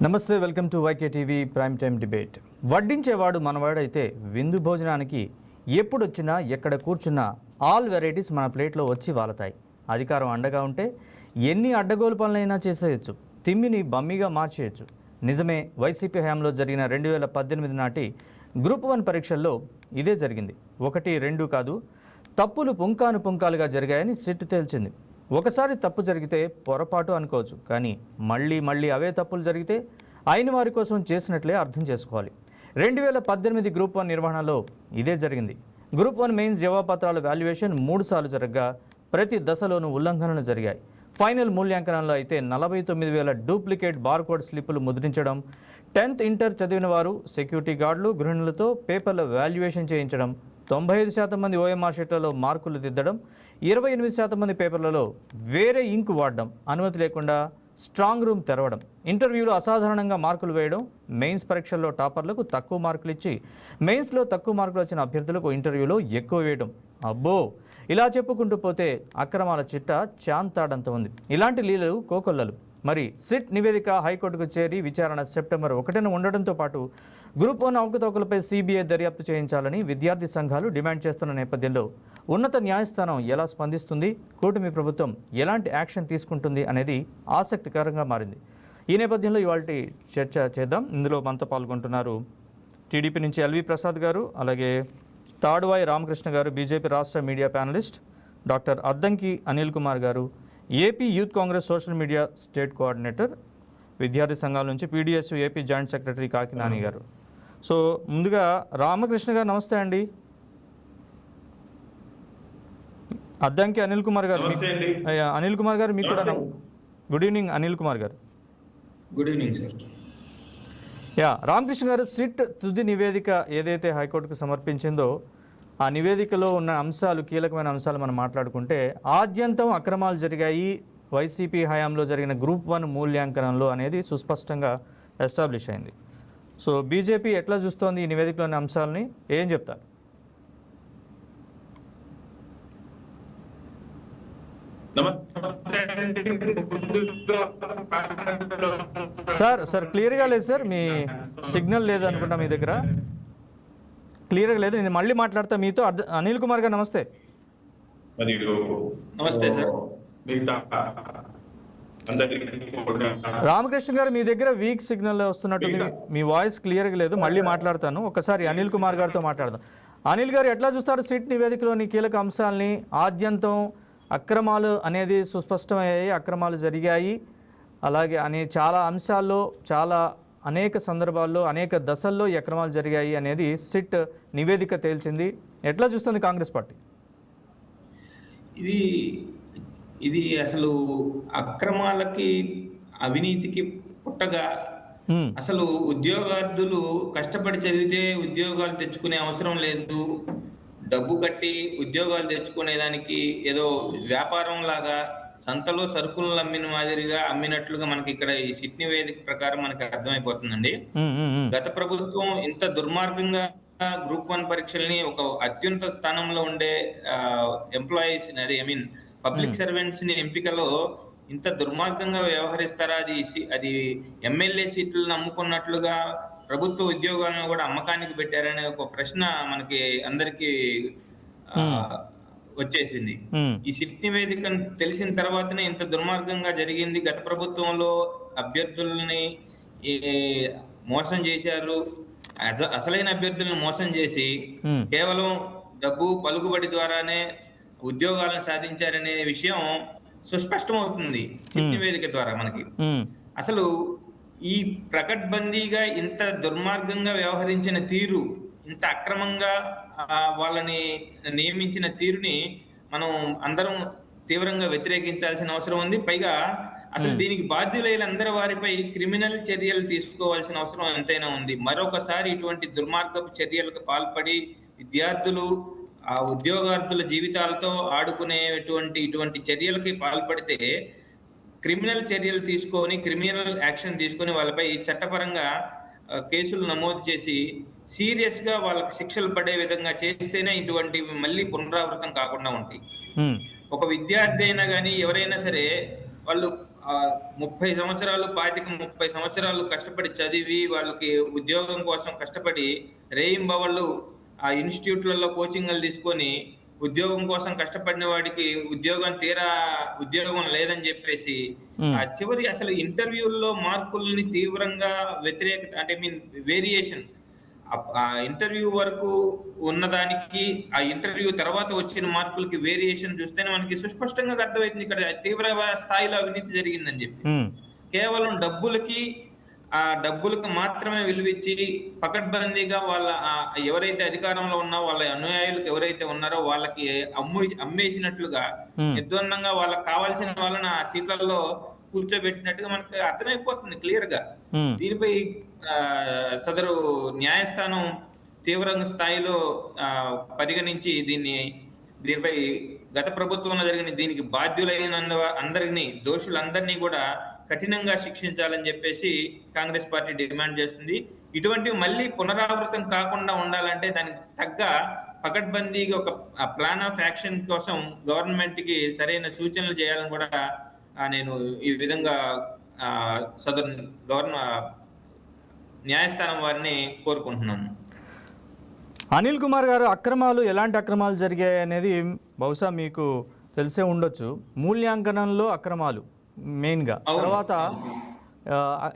నమస్తే, welcome to YK TV prime time debate. వడ్డించేవాడు మనవాడైతే విందు భోజనానికి ఎప్పుడొచ్చినా ఎక్కడ కూర్చున్నా ఆల్ వెరైటీస్ మన ప్లేట్లో వచ్చి వాలతాయి. అధికారం అండగా ఉంటే ఎన్ని అడ్డగోలు పనులైనా చేసేయచ్చు, తిమ్మిని బమ్మిగా మార్చేయచ్చు. నిజమే, వైసీపీ హయాంలో జరిగిన 2018 నాటి గ్రూప్ 1 పరీక్షల్లో ఇదే జరిగింది. 1, 2 కాదు, తప్పులు పుంకాలుగా జరిగాయని సిట్ తేల్చింది. ఒకసారి తప్పు జరిగితే పొరపాటు అనుకోవచ్చు, కానీ మళ్ళీ అవే తప్పులు జరిగితే అయిన వారి కోసం చేసినట్లే అర్థం చేసుకోవాలి. 2018 గ్రూప్ 1 నిర్వహణలో ఇదే జరిగింది. గ్రూప్ 1 మెయిన్స్ జవాబుపత్రాల వాల్యుయేషన్ 3 సార్లు జరగగా ప్రతి దశలోనూ ఉల్లంఘనలు జరిగాయి. ఫైనల్ మూల్యాంకనంలో అయితే 49,000 డూప్లికేట్ బార్కోడ్ స్లిప్పులు ముద్రించడం, 10th ఇంటర్ చదివిన వారు, సెక్యూరిటీ గార్డులు, గృహిణులతో పేపర్ల వాల్యుయేషన్ చేయించడం, 95% మంది ఓఎంఆర్ షీట్లలో మార్కులు దిద్దడం, 28% మంది పేపర్లలో వేరే ఇంకు వాడడం, అనుమతి లేకుండా స్ట్రాంగ్ రూమ్ తెరవడం, ఇంటర్వ్యూలో అసాధారణంగా మార్కులు వేయడం, మెయిన్స్ పరీక్షల్లో టాపర్లకు తక్కువ మార్కులు ఇచ్చి మెయిన్స్లో తక్కువ మార్కులు వచ్చిన అభ్యర్థులకు ఇంటర్వ్యూలో ఎక్కువ వేయడం. అబ్బో, ఇలా చెప్పుకుంటూ పోతే అక్రమాల చిట్ట చాంతాడంత ఉంది. ఇలాంటి లీలలు కోకొల్లలు. మరి సిట్ నివేదిక హైకోర్టుకు చేరి విచారణ సెప్టెంబర్ 1న ఉండడంతో పాటు గ్రూప్ 1 అవకతవకలపై సిబిఐ దర్యాప్తు చేయించాలని విద్యార్థి సంఘాలు డిమాండ్ చేస్తున్న నేపథ్యంలో ఉన్నత న్యాయస్థానం ఎలా స్పందిస్తుంది, కూటమి ప్రభుత్వం ఎలాంటి యాక్షన్ తీసుకుంటుంది అనేది ఆసక్తికరంగా మారింది. ఈ నేపథ్యంలో ఇవాళ చర్చ చేద్దాం. ఇందులో మనతో పాల్గొంటున్నారు టీడీపీ నుంచి ఎల్వి ప్రసాద్ గారు, అలాగే తాడువాయి రామకృష్ణ గారు, బీజేపీ రాష్ట్ర media panelist, doctor Addanki Anil Kumar garu, AP youth Congress social media state coordinator, విద్యార్థి సంఘాల నుంచి PDS AP joint secretary Kakinani garu. So ముందుగా రామకృష్ణ గారు నమస్తే అండి. అద్దంకి అనిల్ కుమార్ గారు, అనిల్ కుమార్ గారు మీకు కూడా గుడ్ ఈవినింగ్. అనిల్ కుమార్ గారు గుడ్ ఈవినింగ్ సార్. రామకృష్ణ గారు, సిట్ తుది నివేదిక ఏదైతే హైకోర్టుకు సమర్పించిందో ఆ నివేదికలో ఉన్న అంశాలు, కీలకమైన అంశాలు మనం మాట్లాడుకుంటే, ఆద్యంతం అక్రమాలు జరిగాయి వైసీపీ హయాంలో జరిగిన గ్రూప్ 1 మూల్యాంకనంలో అనేది సుస్పష్టంగా ఎస్టాబ్లిష్ అయింది. సో బీజేపీ ఎట్లా చూస్తోంది ఈ నివేదికలోని అంశాలని, ఏం చెప్తారు? సార్ క్లియర్గా లేదు సార్, మీ సిగ్నల్ లేదు అనుకుంటా మీ దగ్గర, క్లియర్గా లేదు. నేను మళ్ళీ మాట్లాడతా మీతో. అనిల్ కుమార్ గారు నమస్తే. నమస్తే సార్. రామకృష్ణ గారు, మీ దగ్గర వీక్ సిగ్నల్ వస్తున్నట్టుంది, మీ వాయిస్ క్లియర్గా లేదు. మళ్ళీ మాట్లాడతాను, ఒకసారి అనిల్ కుమార్ గారితో మాట్లాడదాం. అనిల్ గారు, ఎట్లా చూస్తారు సిట్ నివేదికలోని కీలక అంశాలని? ఆద్యంతం అక్రమాలు అనేది సుస్పష్టమయ్యాయి, అక్రమాలు జరిగాయి, అలాగే చాలా అంశాల్లో, అనేక సందర్భాల్లో, అనేక దశల్లో ఈ అక్రమాలు జరిగాయి అనేది సిట్ నివేదిక తేల్చింది. ఎట్లా చూస్తుంది కాంగ్రెస్ పార్టీ? ఇది అసలు అక్రమాలకి, అవినీతికి పుట్టగా, అసలు ఉద్యోగార్థులు కష్టపడి చదివితే ఉద్యోగాలు తెచ్చుకునే అవసరం లేదు, డబ్బు కట్టి ఉద్యోగాలు తెచ్చుకునేదానికి ఏదో వ్యాపారం లాగా సంతలో సరుకులను అమ్మిన మాదిరిగా అమ్మినట్లుగా మనకి ఇక్కడ ఈ సిట్ నివేదిక ప్రకారం మనకి అర్థమైపోతుందండి. గత ప్రభుత్వం ఇంత దుర్మార్గంగా గ్రూప్ 1 పరీక్షల్ని ఒక అత్యున్నత స్థానంలో ఉండే ఎంప్లాయీస్, పబ్లిక్ సర్వెంట్స్ ని ఎంపికలో ఇంత దుర్మార్గంగా వ్యవహరిస్తారా? అది ఎమ్మెల్యే సీట్లను అమ్ముకున్నట్లుగా ప్రభుత్వ ఉద్యోగాలను కూడా అమ్మకానికి పెట్టారనే ఒక ప్రశ్న మనకి అందరికీ వచ్చేసింది. ఈ సిట్ నివేదిక తెలిసిన తర్వాతనే ఇంత దుర్మార్గంగా జరిగింది. గత ప్రభుత్వంలో అభ్యర్థుల్ని మోసం చేశారు, అసలైన అభ్యర్థులను మోసం చేసి కేవలం డబ్బు, పలుకుబడి ద్వారానే ఉద్యోగాలను సాధించారనే విషయం సుస్పష్టమవుతుంది సిట్ నివేదిక ద్వారా మనకి. అసలు ఈ ప్రకట్బందీగా ఇంత దుర్మార్గంగా వ్యవహరించిన తీరు, ఇంత అక్రమంగా వాళ్ళని నియమించిన తీరుని మనం అందరం తీవ్రంగా వ్యతిరేకించాల్సిన అవసరం ఉంది. పైగా అసలు దీనికి బాధ్యులైన అందరి వారిపై క్రిమినల్ చర్యలు తీసుకోవాల్సిన అవసరం ఎంతైనా ఉంది. మరొకసారి ఇటువంటి దుర్మార్గపు చర్యలకు పాల్పడి విద్యార్థులు, ఆ ఉద్యోగార్థుల జీవితాలతో ఇటువంటి చర్యలకి పాల్పడితే క్రిమినల్ చర్యలు తీసుకొని, క్రిమినల్ యాక్షన్ తీసుకొని వాళ్ళపై చట్టపరంగా కేసులు నమోదు చేసి సీరియస్ గా వాళ్ళకి శిక్షలు పడే విధంగా చేస్తేనే ఇటువంటి మళ్ళీ పునరావృతం కాకుండా ఉంటాయి. ఒక విద్యార్థి అయినా కానీ ఎవరైనా సరే వాళ్ళు 30 సంవత్సరాలు 25-30 సంవత్సరాలు కష్టపడి చదివి వాళ్ళకి ఉద్యోగం కోసం కష్టపడి రేయింబవళ్ళు ఆ ఇన్‌స్టిట్యూట్‌లలో కోచింగ్‌లు తీసుకొని ఉద్యోగం కోసం కష్టపడిన వాడికి ఉద్యోగం లేదని చెప్పేసి ఉమ్, చివరి అసలు ఇంటర్వ్యూల్లో మార్కుల్ని తీవ్రంగా వ్యతిరేకత అంటే మీన్ వేరియేషన్ ఆ ఇంటర్వ్యూ వరకు ఉన్నదానికి ఆ ఇంటర్వ్యూ తర్వాత వచ్చిన మార్కులకి వేరియేషన్ చూస్తేనే మనకి సుస్పష్టంగా అర్థమవుతుంది ఇక్కడ తీవ్ర స్థాయిలో అవినీతి జరిగిందని చెప్పేసి ఉమ్, కేవలం డబ్బులకు మాత్రమే విలువిచ్చి పకడ్బందీగా ఎవరైతే అధికారంలో ఉన్నారో వాళ్ళ అనుయాయులకు ఎవరైతే ఉన్నారో వాళ్ళకి అమ్మేసినట్లుగా ఉమ్, నిర్ద్వందంగా వాళ్ళకి కావాల్సిన వాళ్ళని ఆ సీట్లలో కూర్చోబెట్టినట్టుగా మనకు అర్థమైపోతుంది క్లియర్ గా ఉమ్. దీనిపై ఆ, సదరు న్యాయస్థానం తీవ్రంగా స్థాయిలో పరిగణించి దీనిపై గత ప్రభుత్వంలో జరిగిన దీనికి బాధ్యులైన అందరినీ దోషులందరినీ కూడా కఠినంగా శిక్షించాలని చెప్పేసి కాంగ్రెస్ పార్టీ డిమాండ్ చేస్తుంది. ఇటువంటివి మళ్ళీ పునరావృతం కాకుండా ఉండాలంటే దానికి తగ్గ పకడ్బందీగా ఒక ప్లాన్ ఆఫ్ యాక్షన్ కోసం గవర్నమెంట్ కి సరైన సూచనలు చేయాలని కూడా నేను ఈ విధంగా సదరు న్యాయస్థానం వారిని కోరుకుంటున్నాను. అనిల్ కుమార్ గారు, అక్రమాలు ఎలాంటి అక్రమాలు జరిగాయి అనేది బహుశా మీకు తెలిసే ఉండొచ్చు. మూల్యాంకనంలో అక్రమాలు మెయిన్గా, తర్వాత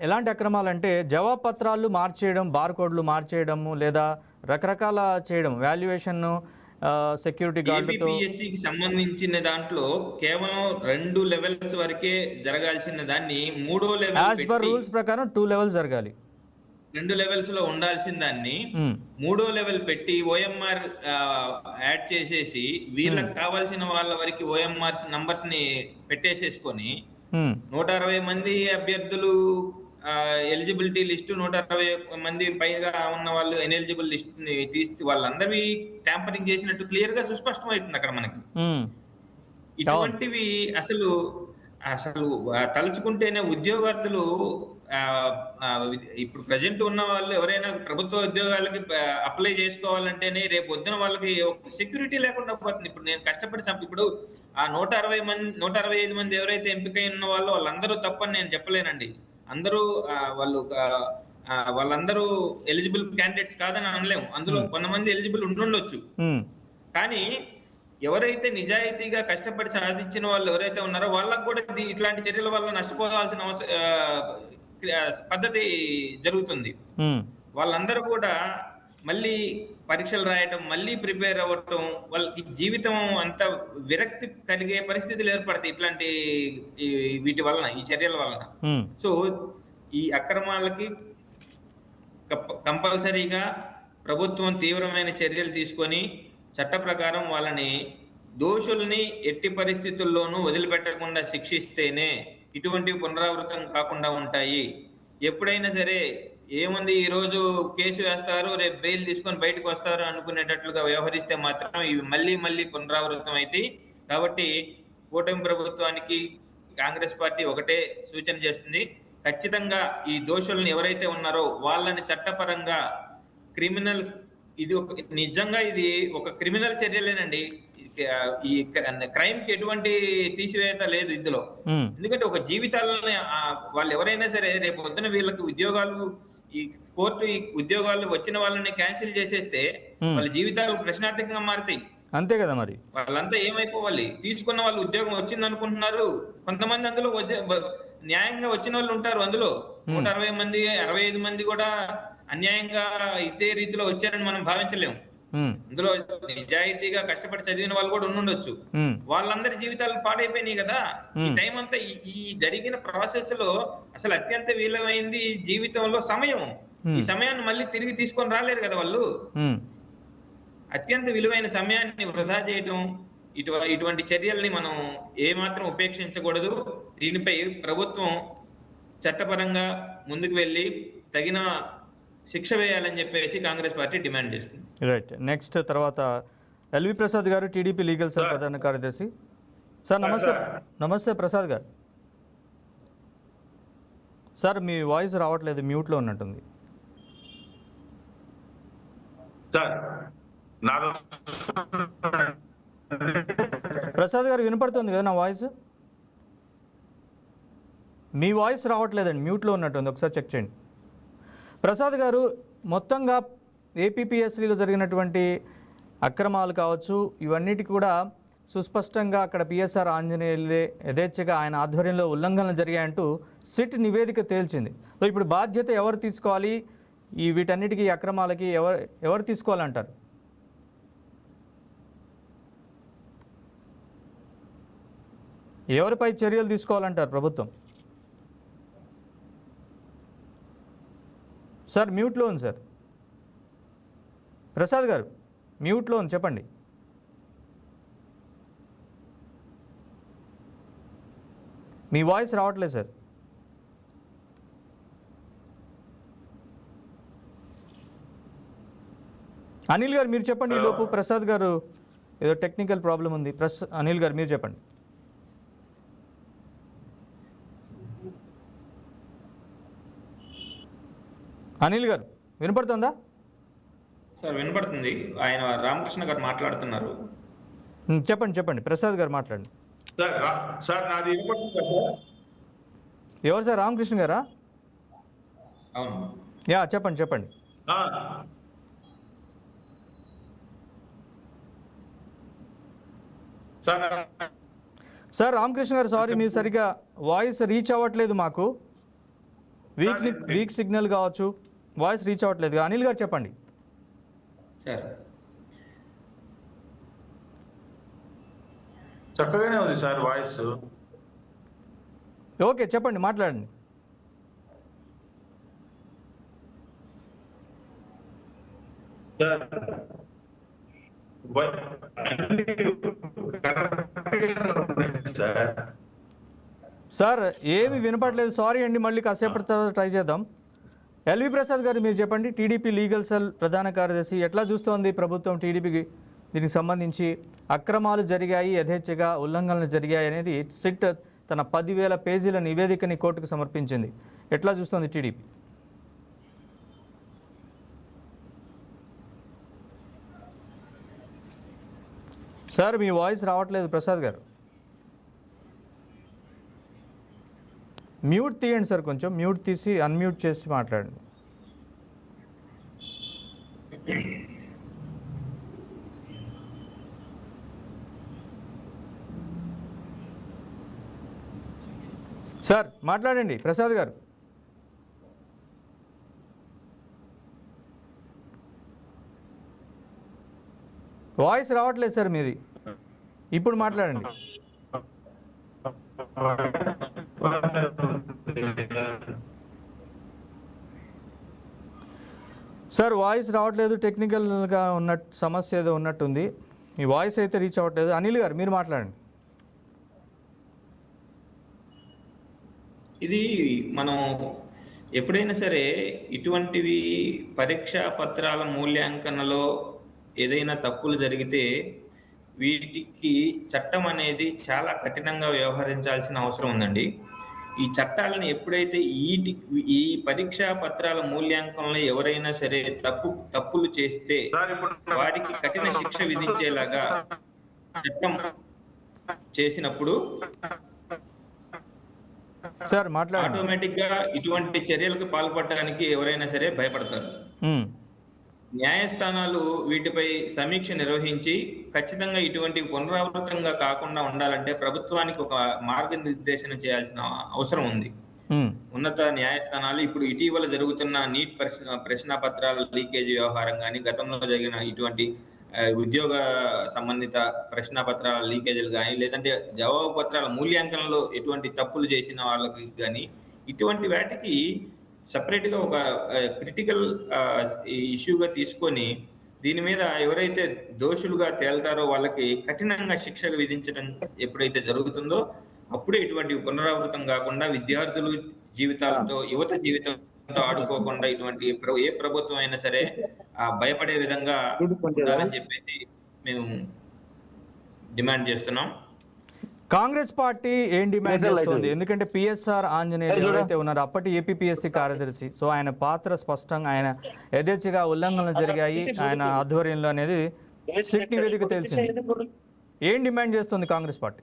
ఎలాంటి అక్రమాలు అంటే జవాబు పత్రాలు మార్చేయడం, బార్కోడ్లు మార్చేయడము, లేదా రకరకాల చేయడం, వాల్యుయేషన్, సెక్యూరిటీ గార్డుతో. ఏపీఎస్సికి సంబంధించిన దాంట్లో కేవలం 2 లెవెల్స్ వరకే జరగాల్సిన దాన్ని 3వ లెవెల్ యాజ్ పర్ రూల్స్ ప్రకారం 2 లెవెల్స్ జరగాలి. 2 లెవెల్స్ లో ఉండాల్సిన దాన్ని 3వ లెవెల్ పెట్టి ఓఎంఆర్ యాడ్ చేసేసి వీళ్ళకి కావాల్సిన వాళ్ళ వరకు ఓఎంఆర్స్ నంబర్స్ ని పెట్టేసేసుకొని 160 మంది అభ్యర్థులు ఎలిజిబిలిటీ లిస్టు 160 మంది పైగా ఉన్న వాళ్ళు ఎనెలిజిబుల్ లిస్ట్ ని తీసి వాళ్ళందరివి ట్యాంపరింగ్ చేసినట్టు క్లియర్ గా సుస్పష్టమవుతుంది అక్కడ మనకి. ఇటువంటివి అసలు అసలు తలుచుకుంటేనే ఉద్యోగార్థులు ఇప్పుడు ప్రజెంట్ ఉన్న వాళ్ళు ఎవరైనా ప్రభుత్వ ఉద్యోగాలకి అప్లై చేసుకోవాలంటేనే రేపు పొద్దున వాళ్ళకి ఒక సెక్యూరిటీ లేకుండా పోతుంది. ఇప్పుడు నేను కష్టపడి ఇప్పుడు ఆ 165 మంది ఎవరైతే ఎంపికై ఉన్న వాళ్ళందరూ తప్పని నేను చెప్పలేనండి. అందరూ వాళ్ళందరూ ఎలిజిబుల్ క్యాండిడేట్స్ కాదని అనలేము. అందులో కొంతమంది ఎలిజిబుల్ ఉండుండొచ్చు. కానీ ఎవరైతే నిజాయితీగా కష్టపడి సాధించిన వాళ్ళు ఎవరైతే ఉన్నారో వాళ్ళకు కూడా ఇట్లాంటి చర్యల వల్ల నష్టపోవాల్సిన పద్ధతి జరుగుతుంది. వాళ్ళందరూ కూడా మళ్ళీ పరీక్షలు రాయటం, మళ్ళీ ప్రిపేర్ అవ్వటం, వాళ్ళకి జీవితం అంత విరక్తి కలిగే పరిస్థితులు ఏర్పడతాయి ఇట్లాంటి వీటి వలన, ఈ చర్యల వలన. సో ఈ అక్రమాలకి కంపల్సరీగా ప్రభుత్వం తీవ్రమైన చర్యలు తీసుకొని చట్ట ప్రకారం వాళ్ళని దోషుల్ని ఎట్టి పరిస్థితుల్లోనూ వదిలిపెట్టకుండా శిక్షిస్తేనే ఇటువంటి పునరావృతం కాకుండా ఉంటాయి. ఎప్పుడైనా సరే ఏముంది, ఈ రోజు కేసు వేస్తారు, రేపు బెయిల్ తీసుకొని బయటకు వస్తారు అనుకునేటట్లుగా వ్యవహరిస్తే మాత్రం ఇవి మళ్ళీ పునరావృతం అవుతాయి. కాబట్టి కూటమి ప్రభుత్వానికి కాంగ్రెస్ పార్టీ ఒకటే సూచన చేస్తుంది, ఖచ్చితంగా ఈ దోషులను ఎవరైతే ఉన్నారో వాళ్ళని చట్టపరంగా నిజంగా ఇది ఒక క్రిమినల్ చర్యలేనండి. ఈ క్రైమ్ కి ఎటువంటి తీసివేత లేదు ఇందులో. ఎందుకంటే ఒక జీవితాలని వాళ్ళు ఎవరైనా సరే రేపు పొద్దున వీళ్ళకి కోర్టు ఈ ఉద్యోగాలు వచ్చిన వాళ్ళని క్యాన్సిల్ చేసేస్తే వాళ్ళ జీవితాలు ప్రశ్నార్థకంగా మారుతాయి. అంతే కదా మరి. వాళ్ళంతా ఏమైపోవాలి, తీసుకున్న వాళ్ళు ఉద్యోగం వచ్చింది అనుకుంటున్నారు. కొంతమంది అందులో న్యాయంగా వచ్చిన వాళ్ళు ఉంటారు. అందులో 160 మంది 65 మంది కూడా అన్యాయంగా ఇదే రీతిలో వచ్చారని మనం భావించలేము. అందులో నిజాయితీగా కష్టపడి చదివిన వాళ్ళు కూడా ఉండొచ్చు. వాళ్ళందరి జీవితాలు పాడైపోయినాయి కదా. ఈ టైం అంతా ఈ జరిగిన ప్రాసెస్ లో అసలు అత్యంత విలువైంది జీవితంలో సమయం. ఈ సమయాన్ని మళ్ళీ తిరిగి తీసుకొని రాలేరు కదా వాళ్ళు. అత్యంత విలువైన సమయాన్ని వృధా చేయటం, ఇటువంటి చర్యల్ని మనం ఏమాత్రం ఉపేక్షించకూడదు. దీనిపై ప్రభుత్వం చట్టపరంగా ముందుకు వెళ్ళి తగిన శిక్ష వేయాలని చెప్పేసి కాంగ్రెస్ పార్టీ డిమాండ్ చేస్తుంది. రైట్. నెక్స్ట్ తర్వాత ఎల్వి ప్రసాద్ గారు, టీడీపీ లీగల్ సెల్ ప్రధాన కార్యదర్శి. సార్ నమస్తే. నమస్తే ప్రసాద్ గారు. సార్ మీ వాయిస్ రావట్లేదు, మ్యూట్లో ఉన్నట్టుంది. ప్రసాద్ గారు వినపడుతుంది కదా నా వాయిస్? మీ వాయిస్ రావట్లేదండి, మ్యూట్లో ఉన్నట్టుంది, ఒకసారి చెక్ చేయండి. ప్రసాద్ గారు, మొత్తంగా ఏపీపీఎస్సీలో జరిగినటువంటి అక్రమాలు కావచ్చు, ఇవన్నిటి కూడా సుస్పష్టంగా అక్కడ పిఎస్ఆర్ ఆంజనేయులే యథేచ్ఛగా ఆయన ఆధ్వర్యంలో ఉల్లంఘనలు జరిగాయంటూ సిట్ నివేదిక తేల్చింది. సో ఇప్పుడు బాధ్యత ఎవరు తీసుకోవాలి, ఈ వీటన్నిటికీ అక్రమాలకి ఎవరు తీసుకోవాలంటారు? ఎవరిపై చర్యలు తీసుకోవాలంటారు ప్రభుత్వం? సార్ మ్యూట్లో ఉంది సార్. ప్రసాద్ గారు మ్యూట్లో ఉంది, చెప్పండి. మీ వాయిస్ రావట్లేదు సార్. అనిల్ గారు మీరు చెప్పండి. ఈ లోపు ప్రసాద్ గారు ఏదో టెక్నికల్ ప్రాబ్లం ఉంది. అనిల్ గారు మీరు చెప్పండి. అనిల్ గారు వినపడుతుందా? సార్ వినపడుతుంది. ఆయన రామకృష్ణ గారు మాట్లాడుతున్నారు. చెప్పండి చెప్పండి, ప్రసాద్ గారు మాట్లాడండి. సార్ నాది వినపడుతుందా సార్? ఎవరు సార్, రామకృష్ణ గారా? అవును. యా చెప్పండి చెప్పండి. ఆ. సార్ సార్ రామకృష్ణ గారు, సారీ మీరు సరిగ్గా వాయిస్ రీచ్ అవ్వట్లేదు మాకు. వీక్ సిగ్నల్ కావచ్చు, వాయిస్ రీచ్ అవ్వట్లేదు. అనిల్ గారు చెప్పండి. సార్ చక్కగానే ఉంది సార్ వాయిస్. ఓకే చెప్పండి, మాట్లాడండి. సార్ ఏమి వినపడలేదు, సారీ అండి. మళ్ళీ కాసేపటి తర్వాత ట్రై చేద్దాం. ఎల్వి ప్రసాద్ గారు మీరు చెప్పండి, టీడీపీ లీగల్ సెల్ ప్రధాన కార్యదర్శి, ఎట్లా చూస్తోంది ప్రభుత్వం టీడీపీకి దీనికి సంబంధించి? అక్రమాలు జరిగాయి, యథేచ్ఛగా ఉల్లంఘనలు జరిగాయి అనేది సిట్ తన 10,000 పేజీల నివేదికని కోర్టుకు సమర్పించింది. ఎట్లా చూస్తోంది టీడీపీ? సార్ మీ వాయిస్ రావట్లేదు ప్రసాద్ గారు. మ్యూట్ తీయండి సార్, కొంచెం మ్యూట్ తీసి అన్మ్యూట్ చేసి మాట్లాడండి. సార్ మాట్లాడండి ప్రసాద్ గారు. వాయిస్ రావట్లేదు సార్ మీది, ఇప్పుడు మాట్లాడండి. సార్ వాయిస్ రావట్లేదు, టెక్నికల్గా సమస్య ఏదో ఉన్నట్టుంది. మీ వాయిస్ అయితే రీచ్ అవ్వట్లేదు. అనిల్ గారు మీరు మాట్లాడండి. ఇది మనం ఎప్పుడైనా సరే ఇటువంటివి పరీక్షా పత్రాల మూల్యాంకనలో ఏదైనా తప్పులు జరిగితే వీటికి చట్టం అనేది చాలా కఠినంగా వ్యవహరించాల్సిన అవసరం ఉందండి. ఈ చట్టాలను ఎప్పుడైతే ఈ పరీక్షా పత్రాల మూల్యాంకనంలో ఎవరైనా సరే తప్పులు చేస్తే వారికి కఠిన శిక్ష విధించేలాగా చట్టం చేసినప్పుడు సార్ మాట్లాడండి. ఆటోమేటిక్ గా ఇటువంటి చర్యలకు పాల్పడడానికి ఎవరైనా సరే భయపడతారు. న్యాయస్థానాలు వీటిపై సమీక్ష నిర్వహించి ఖచ్చితంగా ఇటువంటి పునరావృతంగా కాకుండా ఉండాలంటే ప్రభుత్వానికి ఒక మార్గనిర్దేశనం చేయాల్సిన అవసరం ఉంది. ఉన్నత న్యాయస్థానాలు ఇప్పుడు ఇటీవల జరుగుతున్న నీట్ ప్రశ్నాపత్రాల లీకేజీ వ్యవహారం కానీ, గతంలో జరిగిన ఇటువంటి ఉద్యోగ సంబంధిత ప్రశ్నాపత్రాల లీకేజీలు కానీ, లేదంటే జవాబు పత్రాల మూల్యాంకనంలో ఎటువంటి తప్పులు చేసిన వాళ్ళకి కానీ, ఇటువంటి వాటికి సపరేట్గా ఒక క్రిటికల్ ఇష్యూగా తీసుకొని దీని మీద ఎవరైతే దోషులుగా తేల్తారో వాళ్ళకి కఠినంగా శిక్ష విధించడం ఎప్పుడైతే జరుగుతుందో అప్పుడే ఇటువంటి పునరావృతం కాకుండా విద్యార్థులు జీవితాలతో, యువత జీవితంతో ఆడుకోకుండా ఇటువంటి ఏ ప్రభుత్వం అయినా సరే భయపడే విధంగా ఉండాలని చెప్పేసి మేము డిమాండ్ చేస్తున్నాం. కాంగ్రెస్ పార్టీ ఏం డిమాండ్ చేస్తుంది? ఎందుకంటే పిఎస్ఆర్ ఆంజనేయులు ఎవరైతే ఉన్నారో అప్పటి ఏపీపీఎస్సీ కార్యదర్శి, సో ఆయన పాత్ర స్పష్టంగా, ఆయన యథేచ్ఛగా ఉల్లంఘనలు జరిగాయి ఆయన ఆధ్వర్యంలో అనేది సిట్ నివేదిక తెలిసింది. ఏం డిమాండ్ చేస్తుంది కాంగ్రెస్ పార్టీ?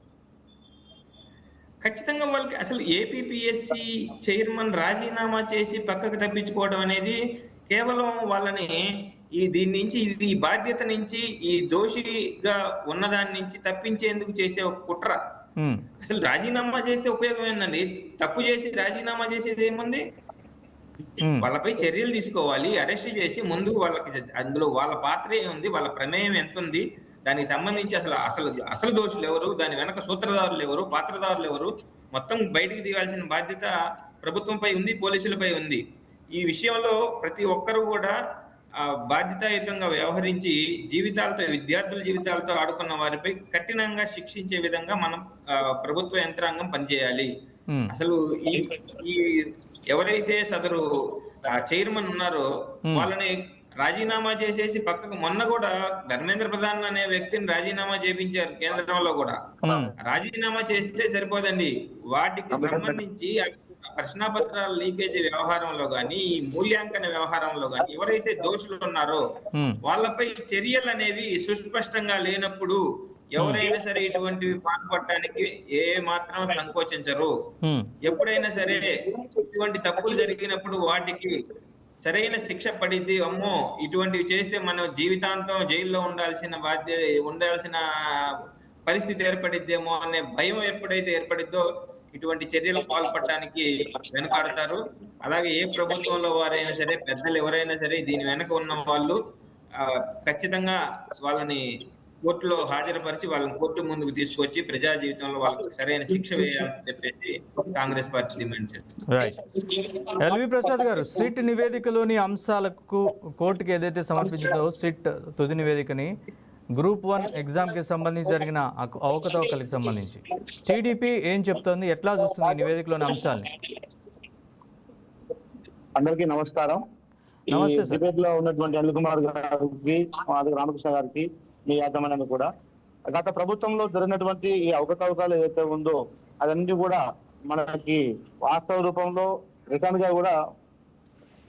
ఖచ్చితంగా వాళ్ళకి అసలు ఏపీపీఎస్సి చైర్మన్ రాజీనామా చేసి పక్కకు తప్పించుకోవడం అనేది కేవలం వాళ్ళని దీని నుంచి ఈ బాధ్యత నుంచి ఈ దోషిగా ఉన్నదాని నుంచి తప్పించేందుకు చేసే ఒక కుట్ర. ఉమ్, అసలు రాజీనామా చేస్తే ఉపయోగం ఏందండి? తప్పు చేసి రాజీనామా చేసేది ఏముంది? ఉమ్, వాళ్ళపై చర్యలు తీసుకోవాలి, అరెస్ట్ చేసి ముందు వాళ్ళకి అందులో వాళ్ళ పాత్ర ఏముంది, వాళ్ళ ప్రమేయం ఎంత ఉంది, దానికి సంబంధించి అసలు అసలు అసలు దోషులు ఎవరు, దాని వెనక సూత్రధారులు ఎవరు, పాత్రధారులు ఎవరు, మొత్తం బయటికి తీయాల్సిన బాధ్యత ప్రభుత్వంపై ఉంది, పోలీసులపై ఉంది. ఈ విషయంలో ప్రతి ఒక్కరూ కూడా బాధ్యతాయుతంగా వ్యవహరించి విద్యార్థుల జీవితాలతో ఆడుకున్న వారిపై కఠినంగా శిక్షించే విధంగా మనం ప్రభుత్వ యంత్రాంగం పనిచేయాలి. ఉమ్, అసలు ఈ ఈ ఎవరైతే సదరు చైర్మన్ ఉన్నారో వాళ్ళని రాజీనామా చేసేసి పక్కకు, మొన్న కూడా ధర్మేంద్ర ప్రధాన్ అనే వ్యక్తిని రాజీనామా చేపించారు కేంద్రంలో కూడా. ఉమ్, రాజీనామా చేస్తే సరిపోదండి, వాటికి సంబంధించి ప్రశ్నాపత్రాల లీకేజీ వ్యవహారంలో గాని, ఈ మూల్యాంకన వ్యవహారంలో గాని ఎవరైతే దోషులు ఉన్నారో ఉమ్, వాళ్ళపై చర్యలు అనేవి సుస్పష్టంగా లేనప్పుడు ఎవరైనా సరే ఇటువంటివి పాల్పడటానికి ఏ మాత్రం సంకోచించరు. ఉమ్, ఎప్పుడైనా సరే ఇటువంటి తప్పులు జరిగినప్పుడు వాటికి సరైన శిక్ష పడిద్ది. అమ్మో, ఇటువంటివి చేస్తే మనం జీవితాంతం జైల్లో ఉండాల్సిన పరిస్థితి ఏర్పడిద్దేమో అనే భయం ఎప్పుడైతే ఏర్పడిద్దో ఇటువంటి చర్యలు పాల్పడటానికి వెనకాడతారు. అలాగే ఏ ప్రభుత్వంలో వారైనా సరే, పెద్దలు ఎవరైనా సరే దీని వెనక ఉన్న వాళ్ళు ఖచ్చితంగా వాళ్ళని కోర్టులో హాజరుపరిచి వాళ్ళని కోర్టు ముందుకు తీసుకొచ్చి ప్రజా జీవితంలో వాళ్ళకి సరైన శిక్ష వేయాలని చెప్పేసి కాంగ్రెస్ పార్టీ డిమాండ్ చేస్తుంది. రైట్. ఎల్వి ప్రసాద్ గారు, సిట్ నివేదికలోని అంశాలకు కోర్టుకి ఏదైతే సమర్పించిందో సిట్ తుది నివేదికని గ్రూప్ 1 ఎగ్జామ్కి సంబంధించి జరిగిన అవకతవకలకు సంబంధించి టీడీపీ ఏం చెప్తోంది, ఎట్లా చూస్తుంది ఈ నివేదికలోని అంశాలని? అందరికీ నమస్కారం. నమస్తే సార్. డిబేట్ లో ఉన్నటువంటి అనిల్ కుమార్ గారికి, మాది రామకృష్ణ గారికి, మీ యాజమాన్యాన్ని కూడా, గత ప్రభుత్వంలో జరిగినటువంటి ఈ అవకతవకాలు ఏదైతే ఉందో అదన్నీ కూడా మనకి వాస్తవ రూపంలో రిటర్న్ గా కూడా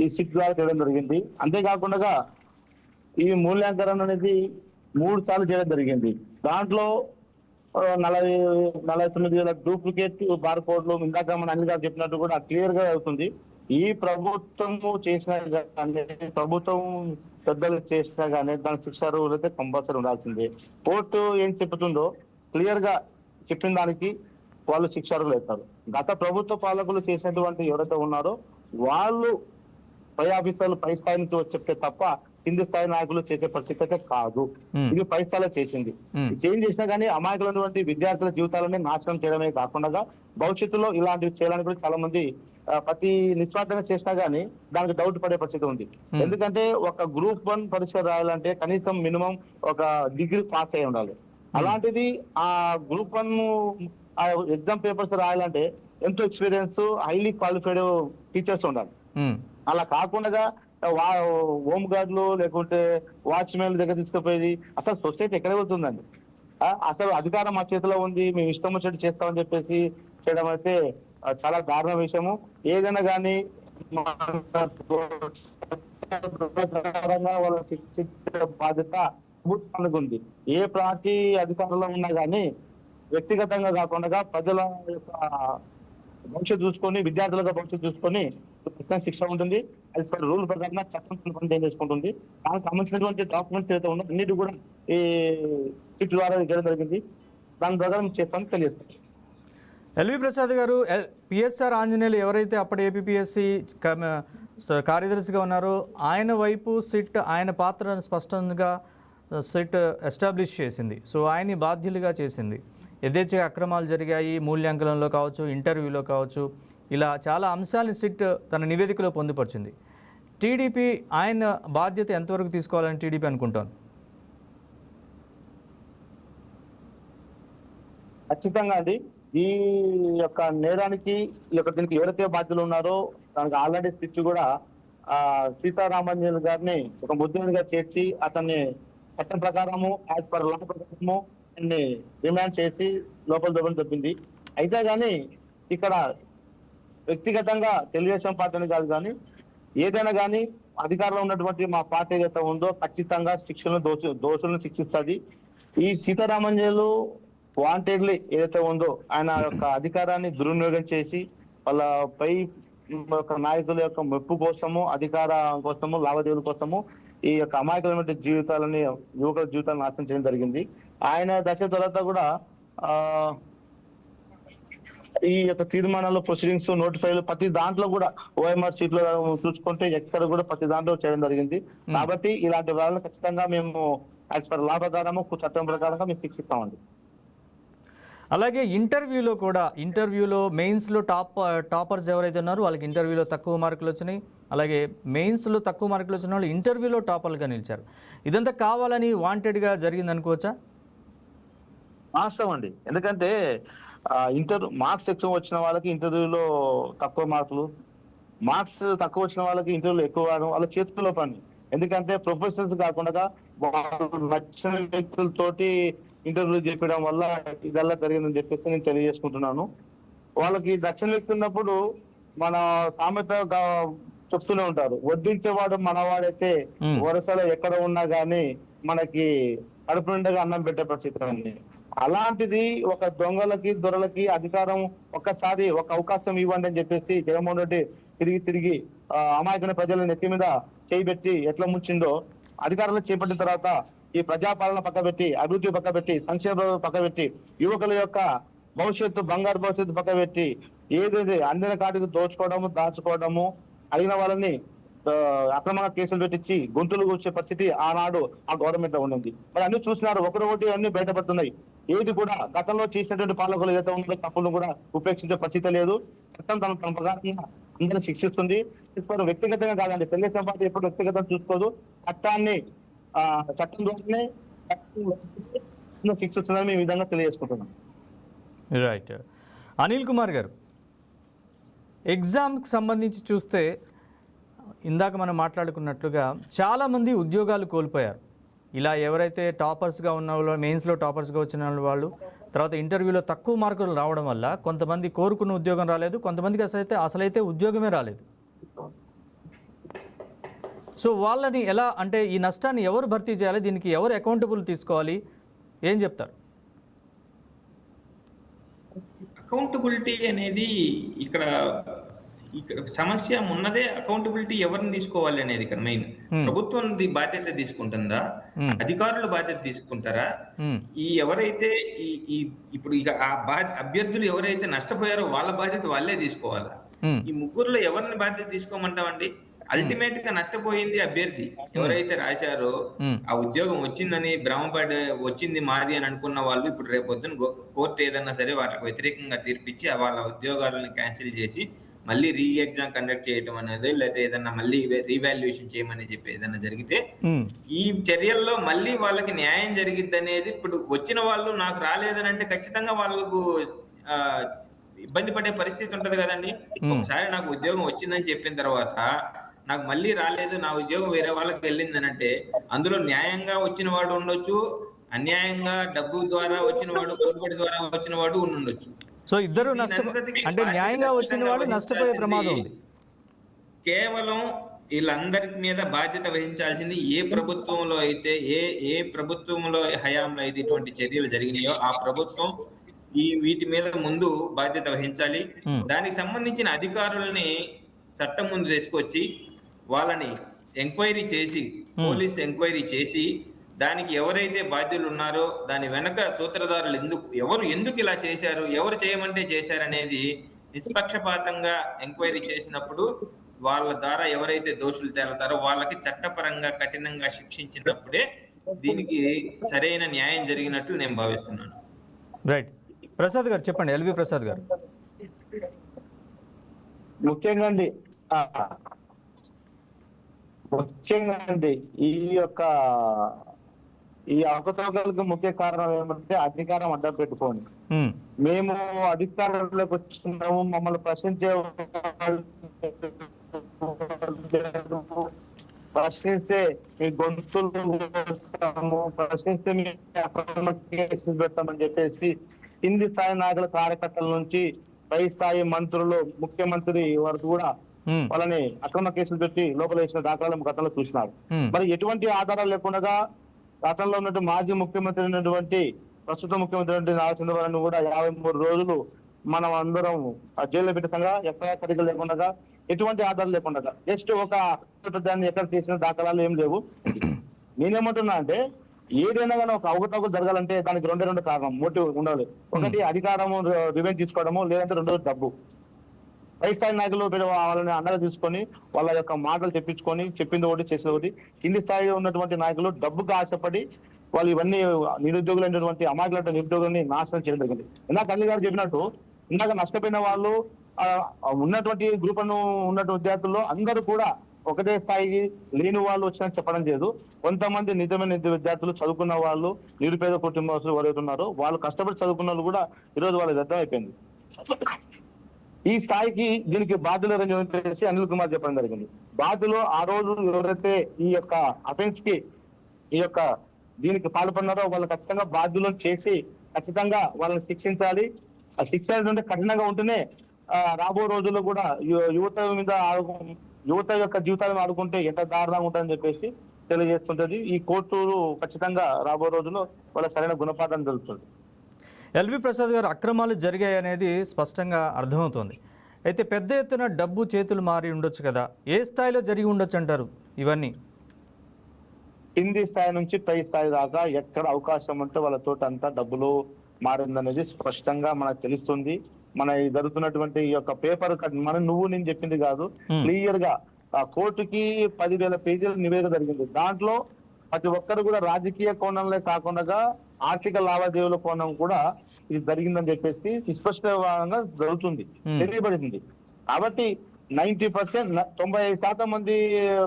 ఈ సిట్ ద్వారా చేయడం జరిగింది. అంతేకాకుండా ఈ మూల్యాంకనం అనేది 3 సార్లు చేయడం జరిగింది. దాంట్లో 49,000 డూప్లికేట్ బార్ కోడ్లు, ఇందాక మన అనిల్ గారు చెప్పినట్టు కూడా క్లియర్ గా అవుతుంది. ఈ ప్రభుత్వము చేసినా కానీ, ప్రభుత్వం శ్రద్ధలు చేసినా కానీ దాని శిక్ష అయితే కంపల్సరీ ఉండాల్సిందే. కోర్టు ఏం చెప్తుందో క్లియర్ గా చెప్పిన దానికి వాళ్ళు శిక్షార్హులు అవుతారు. గత ప్రభుత్వ పాలకులు చేసినటువంటి ఎవరైతే ఉన్నారో వాళ్ళు పై ఆఫీసర్లు పై స్థాయి నుంచి చెప్తే తప్ప కింది స్థాయి నాయకులు చేసే పరిస్థితి అయితే కాదు. ఇది పై స్థాయిలో చేసింది. చేంజ్ చేసినా కానీ అమాయకులైనటువంటి విద్యార్థుల జీవితాలని నాశనం చేయడమే కాకుండా భవిష్యత్తులో ఇలాంటివి చేయాలని కూడా చాలా మంది ప్రతి నిస్వార్థంగా చేసినా గానీ దానికి డౌట్ పడే పరిస్థితి ఉంది. ఎందుకంటే ఒక గ్రూప్ 1 పరీక్ష రాయాలంటే కనీసం మినిమం ఒక డిగ్రీ పాస్ అయి ఉండాలి. అలాంటిది ఆ గ్రూప్ 1 ఎగ్జామ్ పేపర్స్ రాయాలంటే ఎంతో ఎక్స్పీరియన్స్, హైలీ క్వాలిఫైడ్ టీచర్స్ ఉండాలి. అలా కాకుండా హోమ్ గార్డులు లేకుంటే వాచ్మెన్ దగ్గర తీసుకుపోయేది అసలు సొసైటీ ఎక్కడ వెళ్తుందండి? అసలు అధికారం మా చేతిలో ఉంది, మేము ఇష్టం వచ్చినట్టు చేస్తామని చెప్పేసి చేయడం అయితే చాలా దారుణ విషయము. ఏదైనా కానీ వాళ్ళ శిక్షించే బాధ్యత ప్రభుత్వానికి ఉంది. ఏ పార్టీ అధికారంలో ఉన్నా కానీ వ్యక్తిగతంగా కాకుండా ప్రజల యొక్క భవిష్యత్తు చూసుకొని, విద్యార్థుల భవిష్యత్తు చూసుకొని శిక్ష ఉంటుంది. అది రూల్ ప్రకారంగా చట్టం పని చేసుకుంటుంది. దానికి సంబంధించినటువంటి డాక్యుమెంట్స్ ఏదైతే ఉన్నాయో అన్నిటి కూడా ఈ సిట్ ద్వారా చేయడం జరిగింది. దాని ప్రకారం చేస్తామని తెలియజేస్తాం. ఎల్వి ప్రసాద్ గారు, పిఎస్ఆర్ ఆంజనేయులు ఎవరైతే అప్పటి ఏపీపీఎస్సీ కార్యదర్శిగా ఉన్నారో ఆయన వైపు సిట్ ఆయన పాత్రను స్పష్టంగా సిట్ ఎస్టాబ్లిష్ చేసింది. సో ఆయన్ని బాధ్యులుగా చేసింది. యథేచ్ఛగా అక్రమాలు జరిగాయి, మూల్యాంకనంలో కావచ్చు, ఇంటర్వ్యూలో కావచ్చు, ఇలా చాలా అంశాలను సిట్ తన నివేదికలో పొందుపరిచింది. టీడీపీ ఆయన బాధ్యత ఎంతవరకు తీసుకోవాలని టీడీపీ అనుకుంటాను? ఖచ్చితంగా అండి. ఈ యొక్క నేరానికి దీనికి ఎవరైతే బాధ్యులు ఉన్నారో దానికి ఆల్రెడీ సిట్ కూడా సీతారామన్యులు గారిని ఒక ముద్దుగా చేర్చి అతన్ని చట్టం ప్రకారము యాజ్ పర్ లా ప్రకారము రిమాండ్ చేసి లోపల దొబ్బని చెప్పింది. అయితే గాని ఇక్కడ వ్యక్తిగతంగా తెలుగుదేశం పార్టీని కాదు కానీ ఏదైనా కానీ అధికారంలో ఉన్నటువంటి మా పార్టీ ఏదైతే ఉందో ఖచ్చితంగా దోషులను శిక్షిస్తుంది. ఈ సీతారామన్యులు వాంటెడ్లీ ఏదైతే ఉందో ఆయన యొక్క అధికారాన్ని దుర్వినియోగం చేసి వాళ్ళ పై యొక్క నాయకుల యొక్క మెప్పు కోసము, అధికారం కోసము, లావాదేవీల కోసము ఈ యొక్క అమాయకులైన జీవితాలని, యువకుల జీవితాలను నాశనం చేయడం జరిగింది. ఆయన దశ తర్వాత కూడా ఈ యొక్క తీర్మానాలు, ప్రొసీడింగ్స్, నోటిఫైలు ప్రతి దాంట్లో కూడా ఓఎంఆర్ షీట్ లో చూసుకుంటే ఎక్కడ కూడా ప్రతి దాంట్లో చేయడం జరిగింది. కాబట్టి ఇలాంటి వాళ్ళని ఖచ్చితంగా మేము యాజ్ పర్ లా ప్రకారము, చట్టం ప్రకారంగా మేము శిక్షిస్తామండి. అలాగే ఇంటర్వ్యూలో మెయిన్స్లో టాపర్స్ ఎవరైతే ఉన్నారో వాళ్ళకి ఇంటర్వ్యూలో తక్కువ మార్కులు వచ్చినాయి. అలాగే మెయిన్స్లో తక్కువ మార్కులు వచ్చిన వాళ్ళు ఇంటర్వ్యూలో టాపర్లుగా నిలిచారు. ఇదంతా కావాలని వాంటెడ్గా జరిగింది అనుకోవచ్చా? వాస్తవం అండి. ఎందుకంటే మార్క్స్ ఎక్కువ వచ్చిన వాళ్ళకి ఇంటర్వ్యూలో తక్కువ మార్కులు, మార్క్స్ తక్కువ వచ్చిన వాళ్ళకి ఇంటర్వ్యూలో ఎక్కువ రావడం వాళ్ళ చేతుల్లో పని. ఎందుకంటే ప్రొఫెసర్స్ కాకుండా వాళ్ళు నచ్చిన వ్యక్తులతోటి ఇంటర్వ్యూ చెప్పడం వల్ల ఇదల్లా జరిగిందని చెప్పేసి నేను తెలియజేసుకుంటున్నాను. వాళ్ళకి నచ్చిన వ్యక్తి ఉన్నప్పుడు మన సామెత చెప్తూనే ఉంటారు, వడ్డించేవాడు మనవాడైతే వరుసలో ఎక్కడ ఉన్నా గానీ మనకి కడుపు నిండగా అన్నం పెట్టే పరిస్థితి ఉంది. అలాంటిది ఒక దొంగలకి, దొరలకి అధికారం ఒక్కసారి ఒక అవకాశం ఇవ్వండి అని చెప్పేసి జగన్మోహన్ రెడ్డి తిరిగి అమాయకుల ప్రజల నెత్తి మీద చేయిబెట్టి ఎట్లా ముంచిండో, అధికారంలో చేపట్టిన తర్వాత ఈ ప్రజాపాలన పక్కబెట్టి, అభివృద్ధి పక్కబెట్టి, సంక్షేమ పక్కబెట్టి, యువకుల యొక్క భవిష్యత్తు, బంగారు భవిష్యత్తు పక్కబెట్టి ఏదైతే అందిన కాటికి దోచుకోవడము, దాచుకోవడము, అడిగిన వాళ్ళని అక్రమంగా కేసులు పెట్టించి గొంతులు కూర్చే పరిస్థితి ఆనాడు ఆ గవర్నమెంట్ లో ఉండింది. మరి అన్ని చూసినారు, ఒకటి అన్ని బయటపడుతున్నాయి. ఏది కూడా గతంలో చేసినటువంటి పాలకులు ఏదైతే ఉందో తప్పులను కూడా ఉపేక్షించే పరిస్థితి లేదు. చట్టం తన ప్రకారంగా అందరినీ శిక్షిస్తుంది. వ్యక్తిగతంగా కాదండి, తెలుగుదేశం పార్టీ ఎప్పుడు వ్యక్తిగతంగా చూసుకోదు. చట్టం ద్వారానే శిక్షిస్తుందని మేము ఈ విధంగా తెలియజేసుకుంటున్నాం. రైట్. అనిల్ కుమార్ గారు, ఎగ్జామ్కి సంబంధించి చూస్తే ఇందాక మనం మాట్లాడుకున్నట్లుగా చాలామంది ఉద్యోగాలు కోల్పోయారు. ఇలా ఎవరైతే టాపర్స్గా ఉన్న వాళ్ళు, మెయిన్స్లో టాపర్స్గా వచ్చిన వాళ్ళు, తర్వాత ఇంటర్వ్యూలో తక్కువ మార్కులు రావడం వల్ల కొంతమంది కోరుకున్న ఉద్యోగం రాలేదు, కొంతమందికి అసలైతే ఉద్యోగమే రాలేదు. సో వాళ్ళని ఎలా, అంటే ఈ నష్టాన్ని ఎవరు భర్తీ చేయాలి, దీనికి ఎవరు అకౌంటబుల్ తీసుకోవాలి, ఏం చెప్తారు? అకౌంటబిలిటీ అనేది ఇక్కడ సమస్య ఉన్నదే. అకౌంటబిలిటీ ఎవరిని తీసుకోవాలి అనేది ఇక్కడ మెయిన్. ప్రభుత్వం బాధ్యత తీసుకుంటుందా, అధికారులు బాధ్యత తీసుకుంటారా? ఈ ఎవరైతే ఇప్పుడు ఇక ఆ అభ్యర్థులు ఎవరైతే నష్టపోయారో వాళ్ళ బాధ్యత వాళ్ళే తీసుకోవాలా? ఈ ముగ్గురులో ఎవరిని బాధ్యత తీసుకోమంటామండి? అల్టిమేట్ గా నష్టపోయింది అభ్యర్థి. ఎవరైతే రాశారో ఆ ఉద్యోగం వచ్చిందని భ్రమపడి వచ్చింది మాది అని అనుకున్న వాళ్ళు ఇప్పుడు రేపు పొద్దున కోర్టు ఏదన్నా సరే వాళ్ళకి వ్యతిరేకంగా తీర్పిచ్చి వాళ్ళ ఉద్యోగాలను క్యాన్సిల్ చేసి మళ్ళీ రీ ఎగ్జామ్ కండక్ట్ చేయడం అనేది, లేకపోతే ఏదన్నా మళ్ళీ రీవాల్యుయేషన్ చేయమని చెప్పి ఏదన్నా జరిగితే ఈ చర్యల్లో మళ్ళీ వాళ్ళకి న్యాయం జరిగిద్ది అనేది. ఇప్పుడు వచ్చిన వాళ్ళు నాకు రాలేదని అంటే ఖచ్చితంగా వాళ్ళకు ఇబ్బంది పడే పరిస్థితి ఉంటది కదండి. ఒకసారి నాకు ఉద్యోగం వచ్చిందని చెప్పిన తర్వాత నాకు మళ్ళీ రాలేదు, నా ఉద్యోగం వేరే వాళ్ళకి వెళ్ళిందని అంటే అందులో న్యాయంగా వచ్చిన వాడు ఉండొచ్చు, అన్యాయంగా డబ్బు ద్వారా వచ్చిన వాడు, పలుకుబడి ద్వారా వచ్చిన వాడు ఉండొచ్చు. సో ఇద్దరు అంటే న్యాయంగా వచ్చిన వాడు నష్టపోయే ప్రమాదం ఉంది. కేవలం వీళ్ళందరి మీద బాధ్యత వహించాల్సింది ఏ ప్రభుత్వంలో అయితే, ఏ ప్రభుత్వంలో హయాంలో అయితే ఇటువంటి చర్యలు జరిగినాయో ఆ ప్రభుత్వం వీటి మీద ముందు బాధ్యత వహించాలి. దానికి సంబంధించిన అధికారులని చట్టం ముందు తీసుకొచ్చి వాళ్ళని ఎంక్వైరీ చేసి, పోలీస్ ఎంక్వైరీ చేసి దానికి ఎవరైతే బాధ్యులు ఉన్నారో దాని వెనక సూత్రధారులు ఎందుకు ఇలా చేశారు, ఎవరు చేయమంటే చేశారనేది నిష్పక్షపాతంగా ఎంక్వైరీ చేసినప్పుడు వాళ్ళ ద్వారా ఎవరైతే దోషులు తేలుతారో వాళ్ళకి చట్టపరంగా కఠినంగా శిక్షించినప్పుడే దీనికి సరైన న్యాయం జరిగినట్టు నేను భావిస్తున్నాను. రైట్. ప్రసాద్ గారు చెప్పండి. ఎల్వి ప్రసాద్ గారు. ముఖ్యంగా అండి ఈ అవకతవకలకు ముఖ్య కారణం ఏమంటే అధికారం అడ్డం పెట్టుకోండి. మేము అధికారంలోకి వచ్చినాము, మమ్మల్ని ప్రశ్నిస్తే మీ గొంతులు ప్రశ్నిస్తే మీ కేసులు పెడతామని చెప్పేసి కింది స్థాయి నాయకుల కార్యకర్తల నుంచి పై స్థాయి మంత్రులు, ముఖ్యమంత్రి వరకు కూడా వాళ్ళని అక్రమ కేసులు పెట్టి లోపల వేసిన దాఖలాలు గతంలో చూసినారు. మరి ఎటువంటి ఆధారాలు లేకుండా గతంలో ఉన్నటువంటి మాజీ ముఖ్యమంత్రి అయినటువంటి ప్రస్తుత ముఖ్యమంత్రి నారా చంద్రబాబు కూడా 53 రోజులు మనం అందరం జైల్లో పెట్టింగా ఎక్కడ కదిక లేకుండా ఎటువంటి ఆధారం లేకుండా జస్ట్ ఒక దాన్ని ఎక్కడ చేసిన దాఖలాలు ఏం లేవు. నేనేమంటున్నా అంటే ఏదైనా కానీ ఒక అవకతవకలు జరగాలంటే దానికి రెండు కారణం మోటివ్ ఉండాలి. ఒకటి అధికారము రివెంజ్ తీసుకోవడము, లేదంటే రెండోది డబ్బు. పై స్థాయి నాయకులు వాళ్ళని అండగా తీసుకొని వాళ్ళ యొక్క మాటలు తెప్పించుకొని చెప్పింది ఒకటి చేసేది ఒకటి. కింది స్థాయిలో ఉన్నటువంటి నాయకులు డబ్బుకు ఆశపడి వాళ్ళు ఇవన్నీ నిరుద్యోగులైనటువంటి అమాయకుల నిరుద్యోగుల్ని నాశనం చేయడం జరిగింది. ఇందాక అల్లి గారు చెప్పినట్టు ఇందాక నష్టపోయిన వాళ్ళు ఉన్నటువంటి గ్రూప్ ఉన్నటువంటి విద్యార్థుల్లో అందరూ కూడా ఒకటే స్థాయికి లేని వాళ్ళు వచ్చినా చెప్పడం లేదు. కొంతమంది నిజమైన విద్యార్థులు చదువుకున్న వాళ్ళు నిరుపేద కుటుంబస్తులు ఎవరైతే ఉన్నారో వాళ్ళు కష్టపడి చదువుకున్న వాళ్ళు కూడా ఈరోజు వాళ్ళకి వ్యర్థం అయిపోయింది. ఈ స్థాయికి దీనికి బాధ్యులు చెప్పేసి అనిల్ కుమార్ చెప్పడం జరిగింది. బాధ్యులు ఆ రోజు ఎవరైతే ఈ యొక్క అఫెన్స్ కి ఈ యొక్క దీనికి పాల్పడినారో వాళ్ళు ఖచ్చితంగా బాధ్యులను చేసి ఖచ్చితంగా వాళ్ళని శిక్షించాలి. ఆ శిక్ష ఏంటంటే కఠినంగా ఉంటేనే రాబో రోజుల్లో కూడా యువత యొక్క జీవితాలను ఆడుకుంటే ఎంత దారుణంగా ఉంటుందని చెప్పేసి తెలియజేస్తుంటది. ఈ కోర్టులు ఖచ్చితంగా రాబో రోజుల్లో వాళ్ళ సరైన గుణపాఠం తెలుపుతుంది. ఎల్వి ప్రసాద్ గారు, అక్రమాలు జరిగాయి అనేది స్పష్టంగా అర్థమవుతోంది. అయితే పెద్ద ఎత్తున డబ్బు చేతులు మారి ఉండొచ్చు కదా, ఏ స్థాయిలో జరిగి ఉండొచ్చు అంటారు ఇవన్నీ? కింది స్థాయి నుంచి పై స్థాయి దాకా ఎక్కడ అవకాశం ఉంటే వాళ్ళతో అంతా డబ్బులు మారిందనేది స్పష్టంగా మనకు తెలుస్తుంది. మన జరుగుతున్నటువంటి ఈ యొక్క పేపర్ నువ్వు నేను చెప్పింది కాదు, క్లియర్ గా ఆ కోర్టుకి 10,000 పేజీల నివేదిక జరిగింది. దాంట్లో ప్రతి ఒక్కరు కూడా రాజకీయ కోణంలో కాకుండా ఆర్థిక లావాదేవీల కోణం కూడా ఇది జరిగిందని చెప్పేసి స్పష్టంగా జరుగుతుంది, తెలియబడింది. కాబట్టి 90% 95% మంది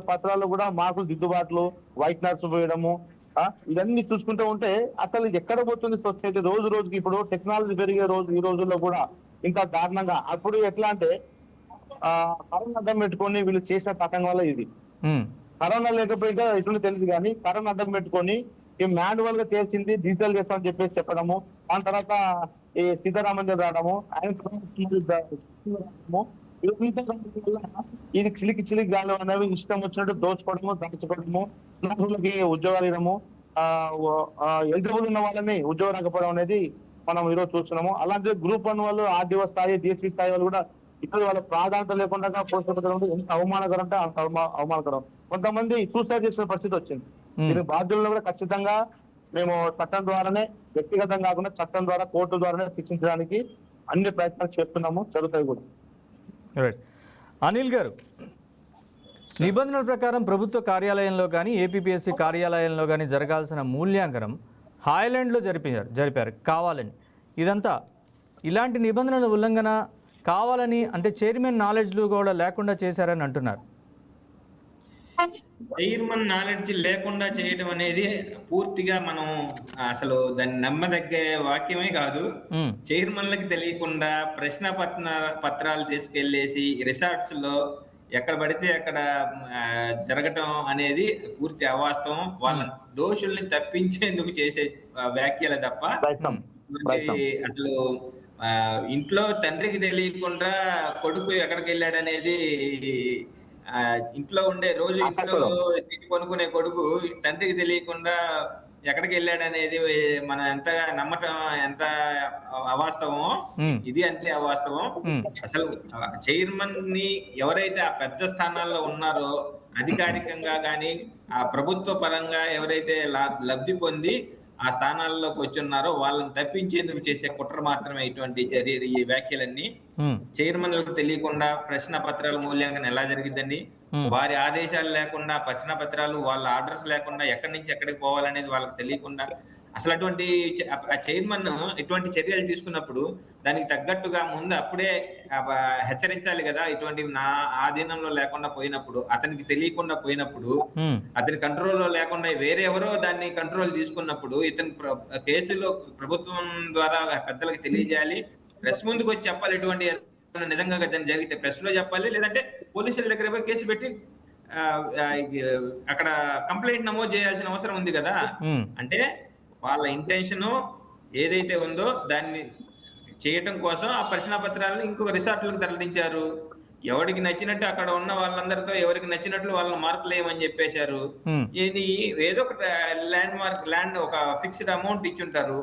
పత్రాలు కూడా మార్కులు దిద్దుబాట్లు, వైట్నర్స్ పోయడము, ఇవన్నీ చూసుకుంటూ ఉంటే అసలు ఎక్కడ పోతుంది సొసైటీ రోజు రోజుకి. ఇప్పుడు టెక్నాలజీ పెరిగే ఈ రోజుల్లో కూడా ఇంకా దారుణంగా. అప్పుడు ఎట్లా అంటే కరోనా అడ్డం పెట్టుకొని వీళ్ళు చేసిన పథకం వల్ల ఇది. కరోనా లేకపోయినా ఎటువంటి తెలియదు కానీ కరోనా అడ్డం పెట్టుకొని ఈ మాన్యువల్ గా చేసింది డిజిటల్ చేస్తామని చెప్పేసి చెప్పడము, దాని తర్వాత ఈ సీతారామన్ రావడము, ఇది చిలికి గాలి అనేవి ఇష్టం వచ్చినట్టు దోచుకోవడము, దాచుకోవడము, ఉద్యోగాలు ఇవ్వడము, ఎలిజిబుల్ ఉన్న వాళ్ళని ఉద్యోగం రాకపోవడం అనేది మనం ఈరోజు చూస్తున్నాము. అలాంటి గ్రూప్ 1 వాళ్ళు ఆర్డీఓ స్థాయి, డిఎస్పీ స్థాయి వాళ్ళు కూడా ఇప్పుడు వాళ్ళ ప్రాధాన్యత లేకుండా పోషించడం ఎంత అవమానకరం అంటే అంత అవమానకరం. కొంతమంది సూసైడ్ చేసిన పరిస్థితి వచ్చింది. దీని బాధ్యులను కూడా ఖచ్చితంగా మేము చట్టం ద్వారానే, వ్యక్తిగతంగా కాకుండా చట్టం ద్వారా, కోర్టు ద్వారానే శిక్షించడానికి అన్ని ప్రయత్నాలు చేస్తున్నాము, జరుగుతాయి కూడా. అనిల్ గారు, నిబంధనల ప్రకారం ప్రభుత్వ కార్యాలయంలో కానీ ఏపీపీఎస్సీ కార్యాలయంలో కానీ జరగాల్సిన మూల్యాంకనం హాయ్లాండ్లో జరిపారు కావాలని. ఇదంతా ఇలాంటి నిబంధనల ఉల్లంఘన కావాలని, అంటే చైర్మన్ నాలెడ్జ్లు కూడా లేకుండా చేశారని అంటున్నారు. చైర్మన్ నాలెడ్జ్ లేకుండా చేయడం అనేది పూర్తిగా మనం అసలు దాన్ని నమ్మదగ్గ వాక్యమే కాదు. చైర్మన్లకు తెలియకుండా ప్రశ్న పత్రాలు తీసుకెళ్లేసి రిసార్ట్స్ లో ఎక్కడ పడితే అక్కడ జరగటం అనేది పూర్తి అవాస్తవం. వాళ్ళ దోషుల్ని తప్పించేందుకు చేసే వ్యాఖ్యలు తప్ప అసలు ఇంట్లో తండ్రికి తెలియకుండా కొడుకు ఎక్కడికి వెళ్ళాడనేది, ఇంట్లో ఉండే రోజు ఇంట్లో తిని కొనుక్కునే కొడుకు తండ్రికి తెలియకుండా ఎక్కడికి వెళ్ళాడనేది మనం ఎంత నమ్మటం ఎంత అవాస్తవమో ఇది అంతే అవాస్తవం. అసలు చైర్మన్ ని ఎవరైతే ఆ పెద్ద స్థానాల్లో ఉన్నారో అధికారికంగా గాని ఆ ప్రభుత్వ పరంగా ఎవరైతే లబ్ధి పొంది ఆ స్థానాల్లోకి వచ్చున్నారో వాళ్ళని తప్పించేందుకు చేసే కుట్ర మాత్రమే ఇటువంటి చర్య, ఈ వ్యాఖ్యలన్నీ. చైర్మన్లకు తెలియకుండా ప్రశ్న పత్రాల మూల్యాంకనం ఎలా జరిగిద్దండి? వారి ఆదేశాలు లేకుండా, ప్రశ్న పత్రాలు వాళ్ళ ఆర్డర్స్ లేకుండా ఎక్కడి నుంచి ఎక్కడికి పోవాలనేది వాళ్ళకి తెలియకుండా అసలు అటువంటి చైర్మన్ ఇటువంటి చర్యలు తీసుకున్నప్పుడు దానికి తగ్గట్టుగా ముందు అప్పుడే హెచ్చరించాలి కదా. ఇటువంటి నా ఆధీనంలో లేకుండా పోయినప్పుడు, అతనికి తెలియకుండా పోయినప్పుడు, అతని కంట్రోల్లో లేకుండా వేరే ఎవరో దాన్ని కంట్రోల్ తీసుకున్నప్పుడు ఇతని కేసులో ప్రభుత్వం ద్వారా పెద్దలకు తెలియజేయాలి, ప్రెస్ ముందుకు వచ్చి చెప్పాలి. ఇటువంటి నిజంగా దాన్ని జరిగితే ప్రెస్ లో చెప్పాలి, లేదంటే పోలీసుల దగ్గర పోయి కేసు పెట్టి అక్కడ కంప్లైంట్ నమోదు చేయాల్సిన అవసరం ఉంది కదా. అంటే వాళ్ళ ఇంటెన్షన్ ఏదైతే ఉందో దాన్ని చేయటం కోసం ఆ ప్రశ్న పత్రాలను ఇంకొక రిసార్ట్లకు తరలించారు. ఎవరికి నచ్చినట్టు అక్కడ ఉన్న వాళ్ళందరితో ఎవరికి నచ్చినట్లు వాళ్ళని మార్కులు వేయమని చెప్పేశారు. ఇది ఏదో ఒక ల్యాండ్ ఒక ఫిక్స్డ్ అమౌంట్ ఇచ్చుంటారు.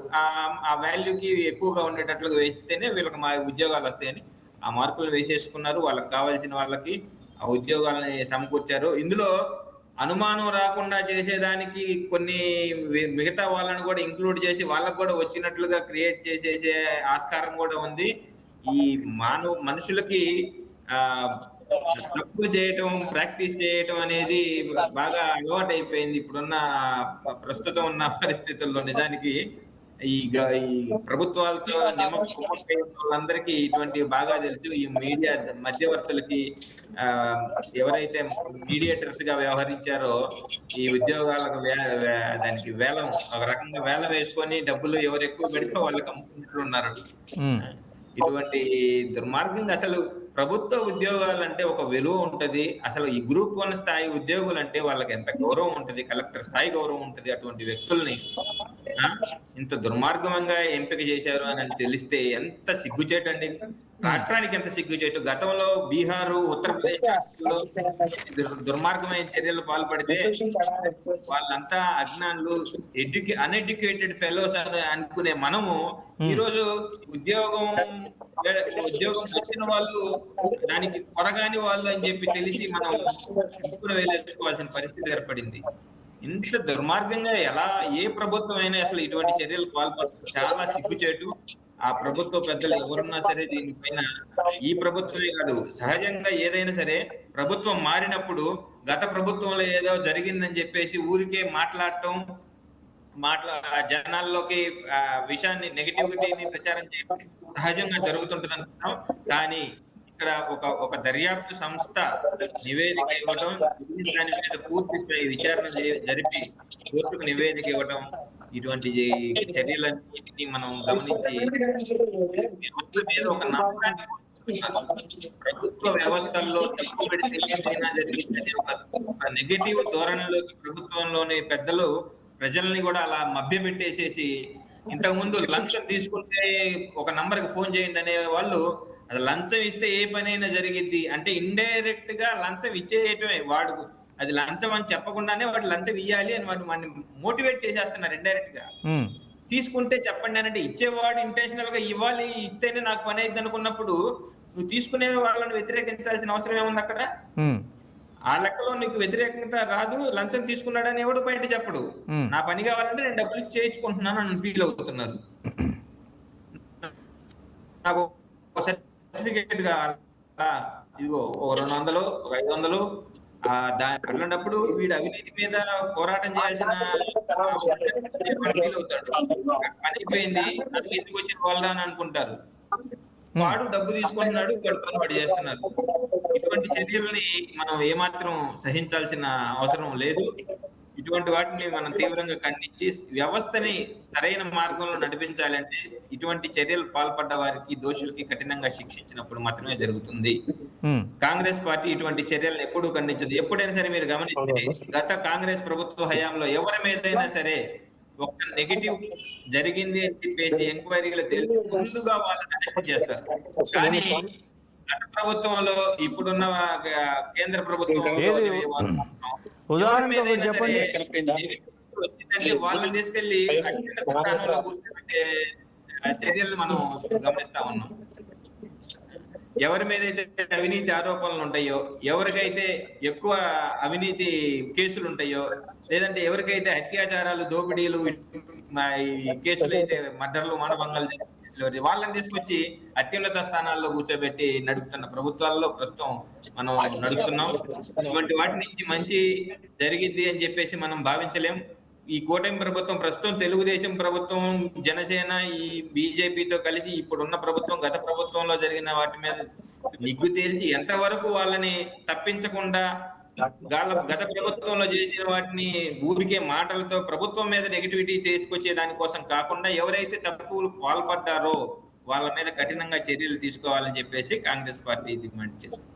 ఆ వాల్యూకి ఎక్కువగా ఉండేటట్లుగా వేస్తేనే వీళ్ళకి మా ఉద్యోగాలు వస్తాయని ఆ మార్కులు వేసేసుకున్నారు. వాళ్ళకి కావాల్సిన వాళ్ళకి ఆ ఉద్యోగాలని సమకూర్చారు. ఇందులో అనుమానం రాకుండా చేసేదానికి కొన్ని మిగతా వాళ్ళని కూడా ఇంక్లూడ్ చేసి వాళ్ళకు కూడా వచ్చినట్లుగా క్రియేట్ చేసేసే ఆస్కారం కూడా ఉంది. ఈ మనుషులకి తప్పులు చేయటం, ప్రాక్టీస్ చేయటం అనేది బాగా అలవాటు అయిపోయింది ఇప్పుడున్న ప్రస్తుతం ఉన్న పరిస్థితుల్లో. నిజానికి ఈ ప్రభుత్వాలతో వాళ్ళందరికీ ఇటువంటి బాగా తెలుసు. ఈ మీడియా మధ్యవర్తులకి ఎవరైతే మీడియేటర్స్ గా వ్యవహరించారో ఈ ఉద్యోగాలకు దానికి వేలం ఒక రకంగా వేలం వేసుకొని డబ్బులు ఎవరు ఎక్కువ పెడితే వాళ్ళకి అమ్ముకున్నట్లు ఉన్నారు. ఇటువంటి దుర్మార్గంగా అసలు ప్రభుత్వ ఉద్యోగాలు అంటే ఒక విలువ ఉంటది. అసలు ఈ గ్రూప్ 1 స్థాయి ఉద్యోగులు అంటే వాళ్ళకి ఎంత గౌరవం ఉంటది, కలెక్టర్ స్థాయి గౌరవం ఉంటది. అటువంటి వ్యక్తుల్ని ఇంత దుర్మార్గంగా ఎంపిక చేశారు అని తెలిస్తే ఎంత సిగ్గుచేటండి. రాష్ట్రానికి ఎంత సిగ్గుచేటు. గతంలో బీహారు, ఉత్తరప్రదేశ్ లో దుర్మార్గమైన చర్యలు పాల్పడితే వాళ్ళంతా అజ్ఞానులు, అన్ఎడ్యుకేటెడ్ ఫెలోస్ అని అనుకునే మనము ఈ రోజు ఉద్యోగం వచ్చిన వాళ్ళు దానికి కొరగాని వాళ్ళు అని చెప్పి తెలిసి మనం చెప్పుకుని వేలేసుకోవాల్సిన పరిస్థితి ఏర్పడింది. ఇంత దుర్మార్గంగా ఎలా ఏ ప్రభుత్వం అయినా అసలు ఇటువంటి చర్యలు పాల్పడుతుంది. చాలా సిగ్గుచేటు. ఆ ప్రభుత్వ పెద్దలు ఎవరున్నా సరే దీనిపైన ఈ ప్రభుత్వమే కాదు, సహజంగా ఏదైనా సరే ప్రభుత్వం మారినప్పుడు గత ప్రభుత్వంలో ఏదో జరిగిందని చెప్పేసి ఊరికే మాట్లాడటం, జనాల్లోకి విషయాన్ని నెగటివిటీని ప్రచారం చేయడం సహజంగా జరుగుతుంటుంది అనుకుంటాం. కానీ ఇక్కడ ఒక దర్యాప్తు సంస్థ నివేదిక ఇవ్వడం, దాని మీద పూర్తి స్థాయి విచారణ జరిపి కోర్టుకు నివేదిక ఇవ్వడం, ఇటువంటి చర్యలన్నింటినీ మనం గమనించి మీద ఒక నమ్మకాన్ని ప్రభుత్వ వ్యవస్థల్లో తప్పు పెడితే ఏమైనా జరిగిందని ఒక నెగటివ్ ధోరణిలోకి ప్రభుత్వంలోని పెద్దలు ప్రజల్ని కూడా అలా మభ్యపెట్టేసేసి, ఇంతకు ముందు లంచం తీసుకుంటే ఒక నంబర్కి ఫోన్ చేయండి అనే వాళ్ళు అది లంచం ఇస్తే ఏ పనైనా జరిగిద్ది అంటే ఇండైరెక్ట్ గా లంచం ఇచ్చేయటమే. వాడు అది లంచం అని చెప్పకుండానే వాడు లంచం ఇయ్యాలి అని వాడిని మోటివేట్ చేసేస్తున్నారు ఇండైరెక్ట్ గా. తీసుకుంటే చెప్పండి అని అంటే ఇచ్చేవాడు ఇంటెన్షనల్ గా ఇవ్వాలి, ఇస్తేనే నాకు పని అయింది అనుకున్నప్పుడు నువ్వు తీసుకునే వాళ్ళని వ్యతిరేకించాల్సిన అవసరం ఏముంది అక్కడ? ఆ లెక్కలో నీకు వ్యతిరేకత రాదు. లంచం తీసుకున్నాడని ఎవడు బయట చెప్పడు. నా పని కావాలంటే నేను డబ్బులు చేయించుకుంటున్నాను అని ఫీల్ అవుతున్నారు. నాకు సర్టిఫికేట్ కావాలా, ఇదిగో 200 500 అట్లాంటప్పుడు వీడు అవినీతి మీద పోరాటం చేయాల్సిన ఫీల్ అవుతాడు. పని అయిపోయింది, అది ఎందుకు వచ్చిన వాళ్ళ అని అనుకుంటారు. వాడు డబ్బు తీసుకుంటున్నాడు, వాడు చేస్తున్నారు. ఇటువంటి చర్యలని మనం ఏమాత్రం సహించాల్సిన అవసరం లేదు. ఇటువంటి వాటిని మనం తీవ్రంగా ఖండించి వ్యవస్థని సరైన మార్గంలో నడిపించాలంటే ఇటువంటి చర్యలు పాల్పడ్డ వారికి, దోషులకి కఠినంగా శిక్షించినప్పుడు మాత్రమే జరుగుతుంది. కాంగ్రెస్ పార్టీ ఇటువంటి చర్యలను ఎప్పుడూ ఖండించదు. ఎప్పుడైనా సరే మీరు గమనించండి, గత కాంగ్రెస్ ప్రభుత్వ హయాంలో ఎవరి మీదైనా సరే ఒక నెగటివ్ జరిగింది అని చెప్పేసి ఎంక్వైరీలు తెలిసి ముందుగా వాళ్ళని అరెస్ట్ చేస్తారు. కానీ గత ప్రభుత్వంలో ఇప్పుడున్న కేంద్ర ప్రభుత్వం వచ్చిందంటే వాళ్ళని తీసుకెళ్లి అత్యున్నత స్థానంలో కూర్చోబెట్టే చర్యలు మనం గమనిస్తా ఉన్నాం. ఎవరి మీద అయితే అవినీతి ఆరోపణలు ఉంటాయో, ఎవరికైతే ఎక్కువ అవినీతి కేసులు ఉంటాయో, లేదంటే ఎవరికైతే అత్యాచారాలు, దోపిడీలు కేసులు అయితే మర్డర్లు, మానభంగాలు వాళ్ళని తీసుకొచ్చి అత్యున్నత స్థానాల్లో కూర్చోబెట్టి నడుపుతున్న ప్రభుత్వాల్లో ప్రస్తుతం మనం నడుస్తున్నాం. ఇటువంటి వాటి నుంచి మంచి జరిగిద్ది అని చెప్పేసి మనం భావించలేం. ఈ కూటమి ప్రభుత్వం ప్రస్తుతం తెలుగుదేశం ప్రభుత్వం, జనసేన, ఈ బీజేపీతో కలిసి ఇప్పుడున్న ప్రభుత్వం గత ప్రభుత్వంలో జరిగిన వాటి మీద నిగ్గు తేల్చి ఎంతవరకు వాళ్ళని తప్పించకుండా గత ప్రభుత్వంలో చేసిన వాటిని ఊరికే మాటలతో ప్రభుత్వం మీద నెగిటివిటీ తీసుకొచ్చే దానికోసం కాకుండా ఎవరైతే తప్పులు పాల్పడ్డారో వాళ్ళ మీద కఠినంగా చర్యలు తీసుకోవాలని చెప్పేసి కాంగ్రెస్ పార్టీ డిమాండ్ చేస్తుంది.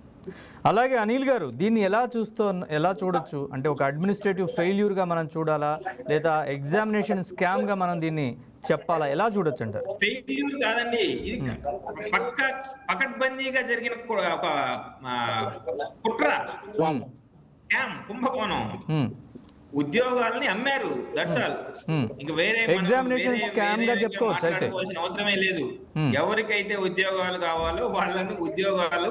అలాగే అనిల్ గారు, దీన్ని ఎలా చూడొచ్చు అంటే ఒక అడ్మినిస్ట్రేటివ్ ఫెయిల్యూర్గా మనం చూడాలా, లేదా ఎగ్జామినేషన్ స్కామ్గా మనం దీన్ని చెప్పాలా, ఎలా చూడొచ్చు అంటారు? ఫెయిల్యూర్ కాదండి, ఇది పకడ్బందీగా జరిగిన ఒక కుట్ర, స్కామ్, కుంభకోణం. ఉద్యోగాలని అమ్మారు, దట్స్ ఆల్. ఇంకా వేరే ఎగ్జామినేషన్ స్కామ్ గా చెప్పుకోవచ్చు అయితే. అవసరమే లేదు. ఎవరికైతే ఉద్యోగాలు కావాలో వాళ్ళని ఉద్యోగాలు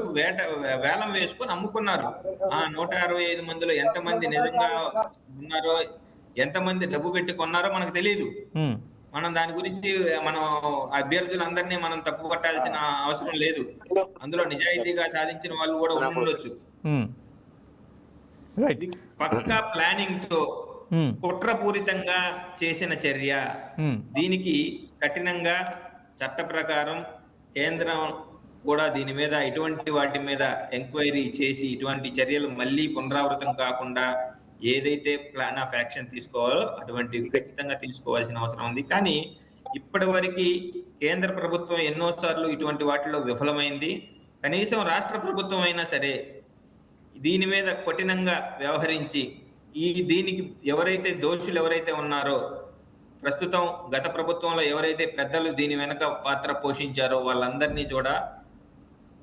వేలం వేసుకొని అమ్ముకున్నారు. 165 మందిలో ఎంతమంది నిజంగా ఉన్నారో, ఎంతమంది డబ్బు పెట్టి కొన్నారో మనకు తెలియదు. మనం దాని గురించి మనం అభ్యర్థులందరినీ మనం తప్పు పట్టాల్సిన అవసరం లేదు. అందులో నిజాయితీగా సాధించిన వాళ్ళు కూడా ఉండొచ్చు. పక్కా ప్లానింగ్ తో కుట్రపూరితంగా చేసిన చర్య. దీనికి కఠినంగా చట్ట ప్రకారం కేంద్రం కూడా దీని మీద ఇటువంటి వాటి మీద ఎంక్వైరీ చేసి ఇటువంటి చర్యలు మళ్ళీ పునరావృతం కాకుండా ఏదైతే ప్లాన్ ఆఫ్ యాక్షన్ తీసుకోవాలో అటువంటి ఖచ్చితంగా తీసుకోవాల్సిన అవసరం ఉంది. కానీ ఇప్పటి వరకు కేంద్ర ప్రభుత్వం ఎన్నోసార్లు ఇటువంటి వాటిలో విఫలమైంది. కనీసం రాష్ట్ర ప్రభుత్వం అయినా సరే దీని మీద కఠినంగా వ్యవహరించి దీనికి ఎవరైతే దోషులు ఎవరైతే ఉన్నారో, ప్రస్తుతం గత ప్రభుత్వంలో ఎవరైతే పెద్దలు దీని వెనక పాత్ర పోషించారో వాళ్ళందరినీ కూడా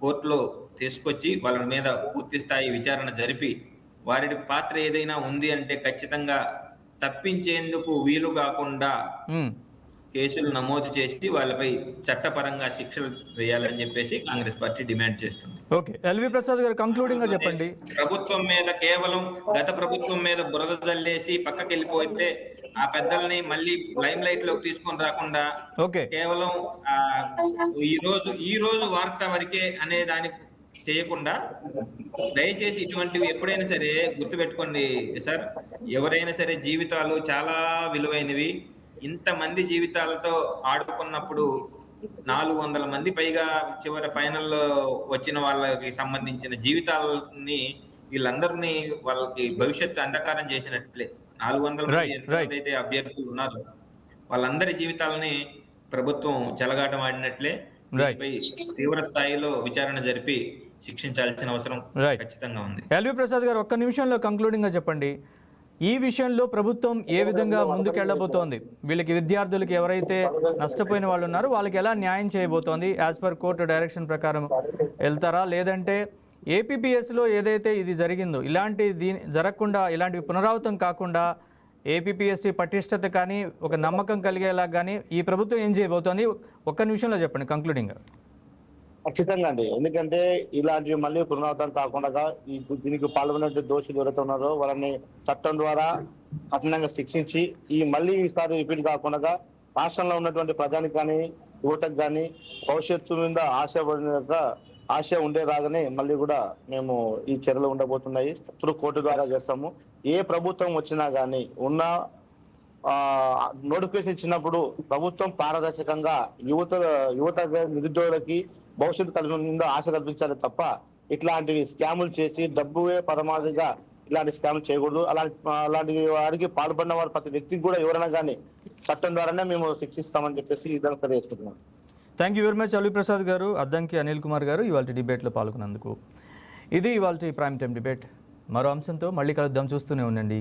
కోర్టులో తీసుకొచ్చి వాళ్ళ మీద పూర్తి స్థాయి విచారణ జరిపి వారి పాత్ర ఏదైనా ఉంది అంటే ఖచ్చితంగా తప్పించేందుకు వీలు కాకుండా కేసులు నమోదు చేసి వాళ్ళపై చట్టపరంగా శిక్షలు వేయాలని చెప్పేసి కాంగ్రెస్ పార్టీ డిమాండ్ చేస్తుంది. ఓకే, ఎల్వి ప్రసాద్ గారు కంక్లూడింగ్ గా చెప్పండి. ప్రభుత్వం మీద కేవలం గత ప్రభుత్వం మీద బురద జల్లేసి పక్కకి వెళ్ళిపోతే ఆ పెద్దల్ని మళ్ళీ లైమ్ లైట్ లోకి తీసుకొని రాకుండా కేవలం ఈ రోజు వార్త వరకే అనే దానికి చేయకుండా దయచేసి ఇటువంటివి ఎప్పుడైనా సరే గుర్తుపెట్టుకోండి సార్. ఎవరైనా సరే జీవితాలు చాలా విలువైనవి. ఇంతమంది జీవితాలతో ఆడుకున్నప్పుడు 400 మంది పైగా చివరి ఫైనల్లో వచ్చిన వాళ్ళకి సంబంధించిన జీవితాలని వీళ్ళందరినీ వాళ్ళకి భవిష్యత్తు అంధకారం చేసినట్లే. 400 మంది ఎంతైతే అభ్యర్థులు ఉన్నారో వాళ్ళందరి జీవితాలని ప్రభుత్వం చెలగాటం ఆడినట్లే. తీవ్ర స్థాయిలో విచారణ జరిపి శిక్షించాల్సిన అవసరం ఖచ్చితంగా ఉంది. ఎల్వి ప్రసాద్ గారు ఒక్క నిమిషంలో కంక్లూడింగ్ గా చెప్పండి. ఈ విషయంలో ప్రభుత్వం ఏ విధంగా ముందుకెళ్లబోతోంది? వీళ్ళకి విద్యార్థులకి ఎవరైతే నష్టపోయిన వాళ్ళు ఉన్నారో వాళ్ళకి ఎలా న్యాయం చేయబోతోంది? యాజ్ పర్ కోర్టు డైరెక్షన్ ప్రకారం వెళ్తారా, లేదంటే ఏపీపీఎస్లో ఏదైతే ఇది జరిగిందో ఇలాంటి జరగకుండా, ఇలాంటివి పునరావృతం కాకుండా ఏపీపీఎస్సీ పటిష్టత కానీ ఒక నమ్మకం కలిగేలా కానీ ఈ ప్రభుత్వం ఏం చేయబోతోంది? ఒక్క నిమిషంలో చెప్పండి కంక్లూడింగ్. ఖచ్చితంగా అండి, ఎందుకంటే ఇలాంటివి మళ్ళీ పునరావృతం కాకుండా దీనికి పాల్గొనే దోషులు ఎవరైతే ఉన్నారో వాళ్ళని చట్టం ద్వారా కఠినంగా శిక్షించి మళ్ళీ ఈసారి రిపీట్ కాకుండా రాష్ట్రంలో ఉన్నటువంటి ప్రజానికి కానీ యువతకు కానీ భవిష్యత్తు మీద ఆశ ఉండేలాగానే మళ్ళీ కూడా మేము ఈ చర్యలు ఉండబోతున్నాయి. ఇప్పుడు కోర్టు ద్వారా చేస్తాము. ఏ ప్రభుత్వం వచ్చినా కానీ ఉన్న నోటిఫికేషన్ ఇచ్చినప్పుడు ప్రభుత్వం పారదర్శకంగా యువత నిరుద్యోగులకి భవిష్యత్తు కల్పించిందో ఆశ కల్పించాలి తప్ప ఇట్లాంటివి స్కాములు చేసి డబ్బువే పరమాధిగా ఇలాంటి స్కాములు చేయకూడదు. అలాంటి వారికి పాల్పడిన వారు ప్రతి వ్యక్తికి కూడా ఎవరైనా కానీ చట్టం ద్వారానే మేము శిక్షిస్తామని చెప్పేసి ఇదంతా తెలియజేస్తున్నాం. Thank you very much L V Prasad garu, Addanki Anil Kumar గారు ఇవాళ డిబేట్లో పాల్గొన్నందుకు. ఇది ఇవాళ ప్రైమ్ టైం డిబేట్. మరో అంశంతో మళ్ళీ కలుద్దాం. చూస్తూనే ఉండండి